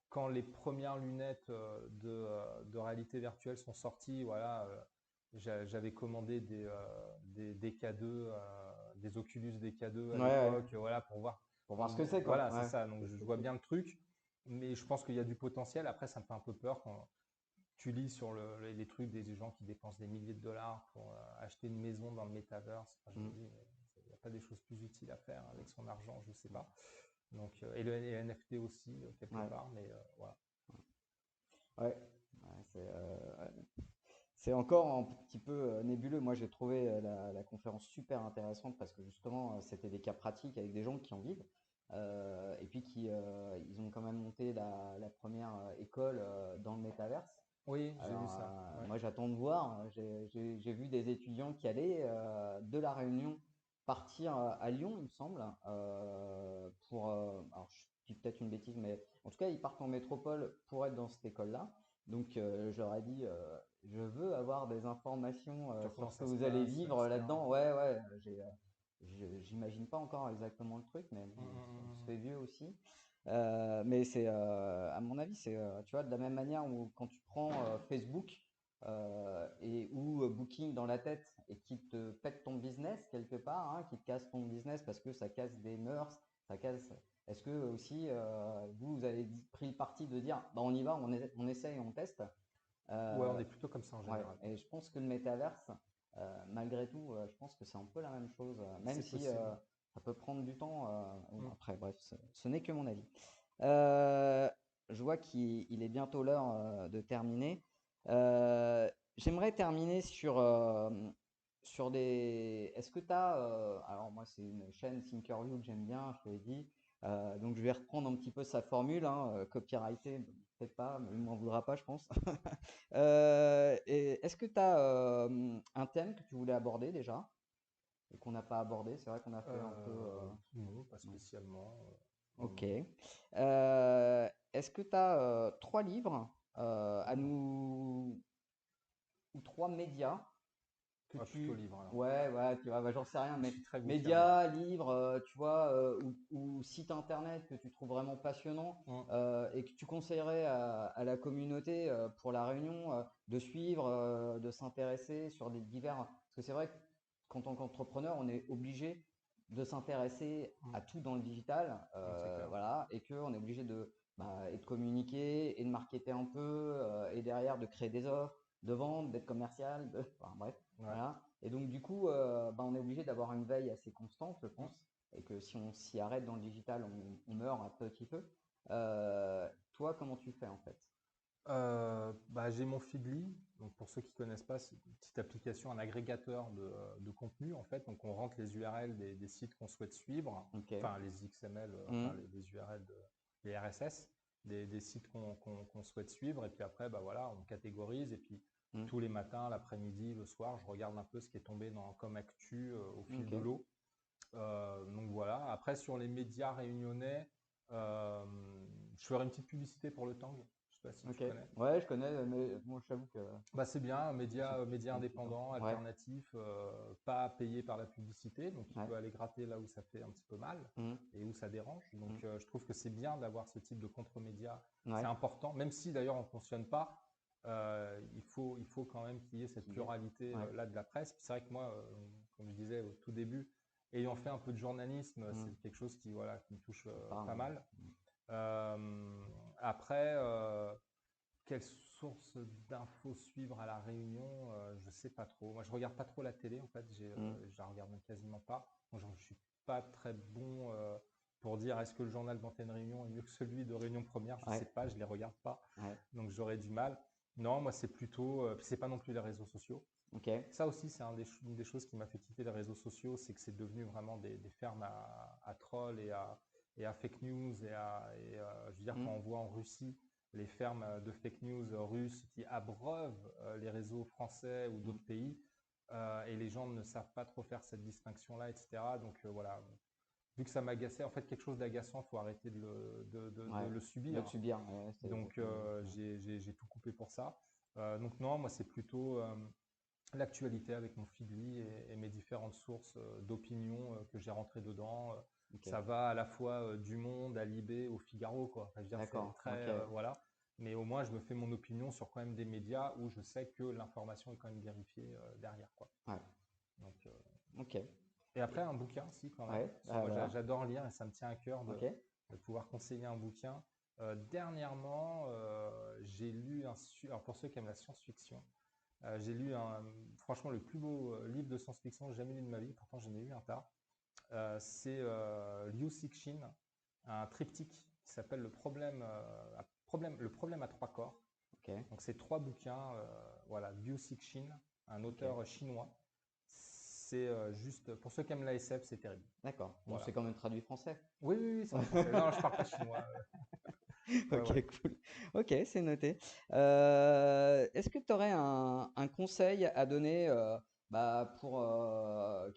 quand les premières lunettes de réalité virtuelle sont sorties, voilà, j'avais commandé des DK2, des Oculus DK2 à Ouais, ouais. l'époque, voilà, pour voir. Pour voir ce que c'est, quoi. Voilà, c'est Ouais, ça. Donc, c'est je c'est vois cool. bien le truc, mais je pense qu'il y a du potentiel. Après, ça me fait un peu peur quand tu lis sur les trucs des gens qui dépensent des milliers de dollars pour acheter une maison dans le metaverse. Enfin, je me Mhm. dis, mais il n'y a pas des choses plus utiles à faire avec son argent, je sais pas. Donc, et le et NFT aussi, quelque Ouais, part, mais voilà. ouais. Ouais, c'est encore un petit peu nébuleux. Moi, j'ai trouvé la conférence super intéressante parce que justement, c'était des cas pratiques avec des gens qui en vivent. Et puis ils ont quand même monté la première école dans le métaverse. Oui, j'ai vu Alors, ça. Ouais. moi, j'attends de voir. J'ai vu des étudiants qui allaient de La Réunion partir à Lyon, il me semble, pour. Alors, je dis peut-être une bêtise, mais en tout cas, ils partent en métropole pour être dans cette école-là. Donc, je leur ai dit, je veux avoir des informations Sur sur comment ce que ça se vous allez passe, vivre etc. là-dedans. Ouais, ouais. J'imagine pas encore exactement le truc, mais Hum, bon, hum, hum, on se hum. fait vieux aussi. Mais à mon avis, tu vois, de la même manière où quand tu prends Facebook ou Booking dans la tête et qui te pète ton business quelque part, hein, qui te casse ton business parce que ça casse des mœurs, ça casse. Est-ce que aussi vous avez pris le parti de dire, bah, on y va, on essaye, on teste. Ouais, Euh, on est plutôt comme ça en ouais. général. Et je pense que le métaverse, malgré tout, je pense que c'est un peu la même chose, même C'est si possible. ça peut prendre du temps. Bon, Hum. après, bref, ce n'est que mon avis. Euh, je vois qu'il est bientôt l'heure de terminer. Euh, J'aimerais terminer sur des. Est-ce que tu as. Alors, moi, c'est une chaîne Thinkerview que j'aime bien, je te l'ai dit. Donc, je vais reprendre un petit peu sa formule, hein, copyrighté, peut-être pas, mais il m'en voudra pas, je pense. Est-ce que tu as un thème que tu voulais aborder déjà? et qu'on n'a pas abordé? C'est vrai qu'on a fait un peu. Non, pas Ouais. spécialement. Non, Ok. non. Est-ce que tu as 3 livres à nous ou 3 médias que Ouais, plutôt tu. livre alors. Ouais, ouais, tu vois, bah, j'en sais rien, Je mais suis très bouquin, moi. médias, livres, tu vois, ou sites internet que tu trouves vraiment passionnants Hum, et que tu conseillerais à la communauté pour la Réunion de suivre, de s'intéresser sur des divers. Parce que c'est vrai qu'en tant qu'entrepreneur, on est obligé de s'intéresser hum, à tout dans le digital, c'est clair. voilà, et qu'on est obligé et de communiquer et de marketer un peu et derrière de créer des offres, de vendre, d'être commercial, enfin, bref. Ouais. Voilà. Et donc, du coup, on est obligé d'avoir une veille assez constante, je Hum. pense. Et que si on s'y arrête dans le digital, on meurt un petit peu. Toi, comment tu fais en fait? Bah, j'ai mon Feedly. Donc, pour ceux qui connaissent pas, c'est une petite application, un agrégateur de contenu en fait. Donc, on rentre les URL des sites qu'on souhaite suivre, Ok. enfin les XML, enfin Mhm. les URL, les RSS des sites qu'on souhaite suivre. Et puis après, bah voilà, on catégorise. Et puis Mhm. tous les matins, l'après-midi, le soir, je regarde un peu ce qui est tombé comme actu au fil Ok. de l'eau. Donc voilà. Après, sur les médias réunionnais, euh, je ferai une petite publicité pour le Tang. Je sais pas si tu Ok. connais. Ouais, je connais, mais moi, je t'avoue que Bah, c'est bien, un j'ai média un petit peu. indépendant, Ouais. alternatif, pas payé par la publicité, donc il Ouais. peut aller gratter là où ça fait un petit peu mal Mhm. et où ça dérange. Donc Mhm. je trouve que c'est bien d'avoir ce type de contre-média, c'est Ouais. important, même si d'ailleurs on ne fonctionne pas, il faut quand même qu'il y ait cette Qui y est. pluralité Ouais. là de la presse. Puis c'est vrai que moi, comme je disais au tout début, ayant fait un peu de journalisme, Mhm. c'est quelque chose qui, voilà, qui me touche Qui te parle. pas Ouais. mal. Après, quelle source d'infos suivre à la Réunion? Je sais pas trop. Moi, je regarde pas trop la télé en fait. Mhm. Je la regarde quasiment pas. Moi, je suis pas très bon pour dire est-ce que le journal d'Antenne Réunion est mieux que celui de Réunion Première. Je Ouais. sais pas, je les regarde pas, Ouais. donc j'aurais du mal. Non, moi, c'est plutôt. Puis c'est pas non plus les réseaux sociaux. Ok. Ça aussi, c'est une des choses qui m'a fait quitter les réseaux sociaux, c'est que c'est devenu vraiment des fermes à trolls et à fake news. Je veux dire, quand Mhm. on voit en Russie les fermes de fake news russes qui abreuvent les réseaux français ou Mhm. d'autres pays, et les gens ne savent pas trop faire cette distinction-là, etc. Donc voilà, vu que ça m'agaçait, en fait, quelque chose d'agaçant, il faut arrêter de Ouais. le De le subir. subir. Ouais, c'est Donc exactement. Ouais. j'ai tout coupé pour ça. Donc non, moi, c'est plutôt l'actualité avec mon Feedly et mes différentes sources d'opinion que j'ai rentrées dedans. Ok. Ça va à la fois du Monde, à Libé, au Figaro, quoi. Enfin, je veux dire, c'est D'accord. très, Ok. voilà. Mais au moins, je me fais mon opinion sur quand même des médias où je sais que l'information est quand même vérifiée derrière, quoi. Ouais. Donc, Ok. et après, un bouquin aussi, quand même. Ouais. Parce que moi, Voilà. j'adore lire et ça me tient à cœur Ok. de pouvoir conseiller un bouquin. Dernièrement, j'ai lu alors pour ceux qui aiment la science-fiction, j'ai lu franchement le plus beau livre de science-fiction que j'ai jamais lu de ma vie, pourtant j'en ai lu un tas. C'est Liu Cixin, un triptyque qui s'appelle le problème à 3 corps. Ok. Donc c'est 3 bouquins, voilà, Liu Cixin, un Ok. auteur chinois. C'est juste, pour ceux qui aiment la SF, c'est terrible. D'accord. Bon, Voilà. c'est quand même traduit français. Oui, oui, oui, c'est en français. Non, je parle pas chinois. Ouais, Ok, ouais. cool. Ok, c'est noté. Est-ce que tu aurais un conseil à donner pour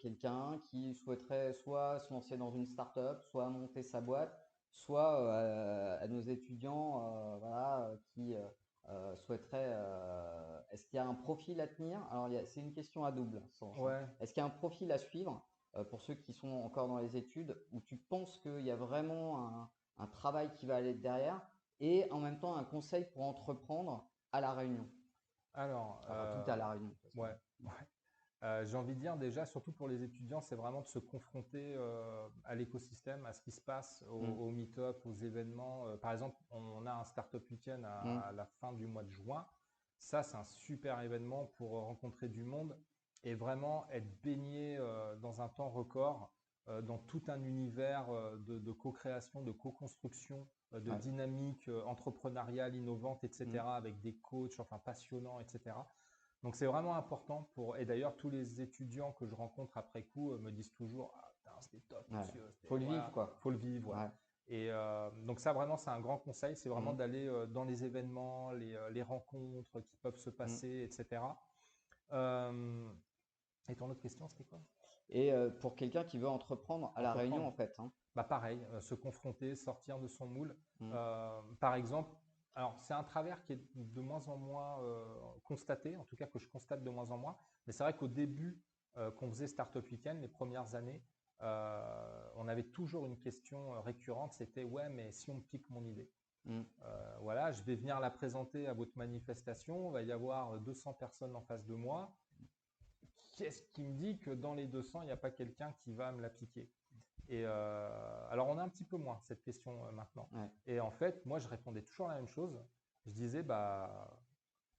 quelqu'un qui souhaiterait soit se lancer dans une startup, soit monter sa boîte, soit à nos étudiants voilà, qui souhaiteraient. Est-ce qu'il y a un profil à tenir? Alors, c'est une question à double sens, hein. Ouais. Est-ce qu'il y a un profil à suivre pour ceux qui sont encore dans les études, où tu penses qu'il y a vraiment un travail qui va aller derrière et en même temps un conseil pour entreprendre à La Réunion. Alors, Enfin, tout à La Réunion, de toute façon. ouais, ouais. J'ai envie de dire déjà, surtout pour les étudiants, c'est vraiment de se confronter à l'écosystème, à ce qui se passe Mm, au meet-up, aux événements. Par exemple, on a un Startup Weekend mm, à la fin du mois de juin. Ça, c'est un super événement pour rencontrer du monde et vraiment être baigné dans un temps record, dans tout un univers de co-création, de co-construction, de ouais, dynamique entrepreneuriale, innovante, mm, etc., avec des coachs, enfin passionnants, etc. Donc c'est vraiment important et d'ailleurs tous les étudiants que je rencontre après coup me disent toujours ah putain, c'était top ouais. monsieur, Faut le vivre, voilà, quoi. faut le vivre, ouais. Ouais. Et donc ça vraiment c'est un grand conseil, c'est vraiment Mm, d'aller dans les événements, les rencontres qui peuvent se mm. passer, etc. Euh, et ton autre question c'était quoi? Et pour quelqu'un qui veut entreprendre à La Réunion, en Entreprendre. fait, hein. Bah pareil, se confronter, sortir de son moule. Mm. Par exemple, alors c'est un travers qui est de moins en moins constaté, en tout cas que je constate de moins en moins. Mais c'est vrai qu'au début, qu'on faisait Startup Weekend, les premières années, on avait toujours une question récurrente, c'était ouais, mais si on me pique mon idée. Mm. Voilà, je vais venir la présenter à votre manifestation, il va y avoir 200 personnes en face de moi. Qu'est-ce qui me dit que dans les 200, il n'y a pas quelqu'un qui va me la piquer? Et alors, on a un petit peu moins cette question maintenant. Ouais. Et en fait, moi, je répondais toujours la même chose. Je disais, bah,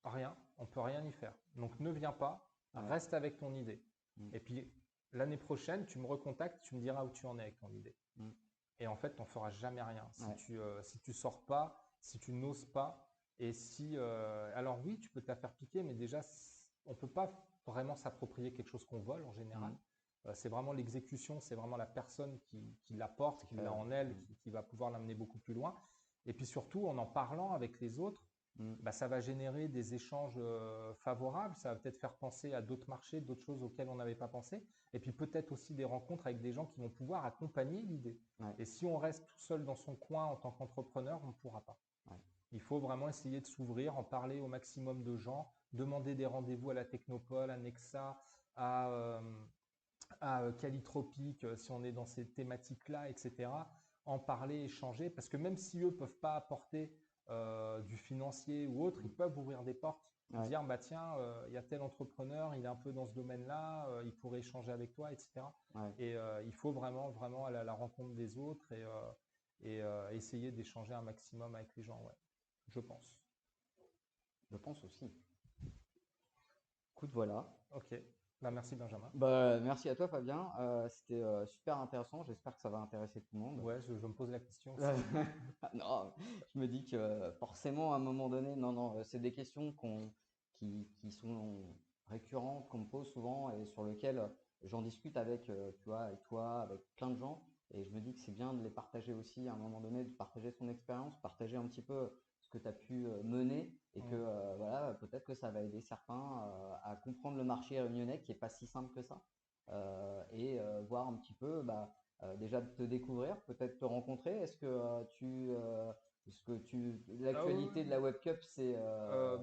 rien, on peut rien y faire. Donc, ne viens pas, Ouais. reste avec ton idée. Mm. Et puis, l'année prochaine, tu me recontactes, tu me diras où tu en es avec ton idée. Mm. Et en fait, tu n'en feras jamais rien Ouais. si tu sors pas, si tu n'oses pas. Et si, alors oui, tu peux te la faire piquer, mais déjà, on peut pas vraiment s'approprier quelque chose qu'on vole en général. Mm. C'est vraiment l'exécution, c'est vraiment la personne qui l'apporte, qui l'a en elle, qui va pouvoir l'amener beaucoup plus loin. Et puis surtout, en parlant avec les autres, Mm. bah, ça va générer des échanges favorables, ça va peut-être faire penser à d'autres marchés, d'autres choses auxquelles on n'avait pas pensé, et puis peut-être aussi des rencontres avec des gens qui vont pouvoir accompagner l'idée. Ouais. Et si on reste tout seul dans son coin en tant qu'entrepreneur, on ne pourra pas. Ouais. Il faut vraiment essayer de s'ouvrir, en parler au maximum de gens, demander des rendez-vous à la Technopole, à Nexa, à Calitropique, si on est dans ces thématiques-là, etc. En parler, échanger, parce que même si eux ne peuvent pas apporter du financier ou autre, ils peuvent ouvrir des portes, Ouais. dire bah tiens, il y a tel entrepreneur, il est un peu dans ce domaine-là, il pourrait échanger avec toi, etc. Ouais. Et il faut vraiment aller à la rencontre des autres et essayer d'échanger un maximum avec les gens, ouais, je pense. Je pense aussi. Écoute, voilà. Ok, bah, merci Benjamin. Bah, merci à toi, Fabien. C'était super intéressant. J'espère que ça va intéresser tout le monde. Ouais, je me pose la question aussi. Non, je me dis que forcément, à un moment donné, non, c'est des questions qui sont récurrentes, qu'on me pose souvent et sur lesquelles j'en discute avec, tu vois, avec toi, avec plein de gens. Et je me dis que c'est bien de les partager aussi à un moment donné, de partager son expérience, partager un petit peu ce que tu as pu mener et que voilà, peut-être que ça va aider certains à comprendre le marché réunionnais qui est pas si simple que ça. Et voir un petit peu, bah, déjà de te découvrir, peut-être te rencontrer. L'actualité de la Web Cup, c'est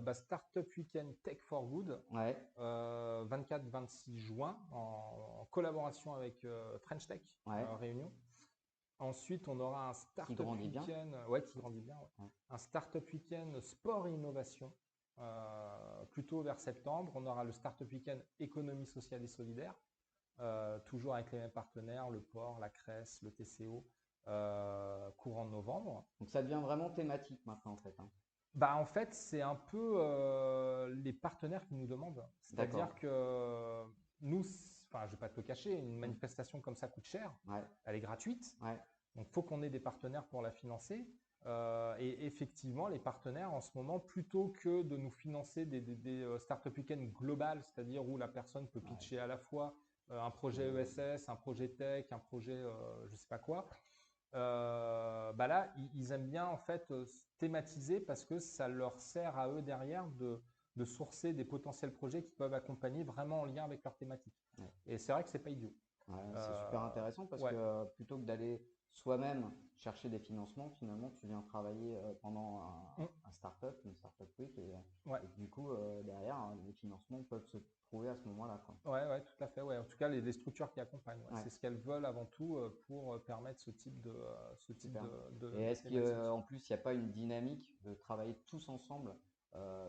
Bah, Startup Weekend Tech for Good, ouais, 24-26 juin, en collaboration avec French Tech, ouais, Réunion. Ensuite, on aura un qui Startup grandit bien. Weekend, ouais, qui grandit bien, ouais. Ouais. Un Startup Weekend Sport et Innovation, plutôt vers septembre. On aura le Startup Weekend Économie sociale et solidaire, toujours avec les mêmes partenaires, le port, la CRES, le TCO, courant novembre. Donc ça devient vraiment thématique maintenant en fait, hein. Bah, en fait, c'est un peu les partenaires qui nous demandent. D'accord. C'est-à-dire que nous, enfin, je vais pas te le cacher, une manifestation comme ça coûte cher, Ouais, elle est gratuite, ouais, donc il faut qu'on ait des partenaires pour la financer. Et effectivement, les partenaires, en ce moment, plutôt que de nous financer des Startup Weekend globales, c'est-à-dire où la personne peut ouais. pitcher à la fois un projet ESS, un projet tech, un projet je sais pas quoi, bah là, ils aiment bien en fait thématiser parce que ça leur sert à eux derrière de sourcer des potentiels projets qui peuvent accompagner vraiment en lien avec leur thématique. Ouais. Et c'est vrai que c'est pas idiot. Ouais, c'est super intéressant parce que Ouais, plutôt que d'aller soi-même chercher des financements, finalement, tu viens travailler pendant un startup, une startup week ouais, et du coup, derrière, hein, les financements peuvent se trouver à ce moment-là, quoi. ouais, tout à fait. Ouais. En tout cas, les structures qui accompagnent, ouais. Ouais, C'est ce qu'elles veulent avant tout pour permettre ce type super. Et est-ce thématique. qu'en plus, il n'y a pas une dynamique de travailler tous ensemble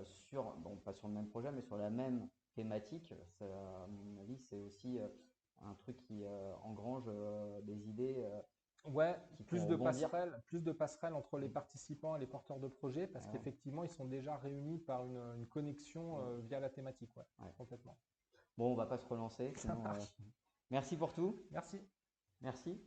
sur, bon, pas sur le même projet, mais sur la même thématique? Ça, à mon avis, c'est aussi un truc qui engrange des idées Ouais, qui font rebondir. plus de passerelles entre les Mm. participants et les porteurs de projets parce Ouais, qu'effectivement, ils sont déjà réunis par une connexion ouais, via la thématique. Ouais, ouais. complètement. Bon, on va pas se relancer, Ça sinon. marche. Merci pour tout. Merci. Merci.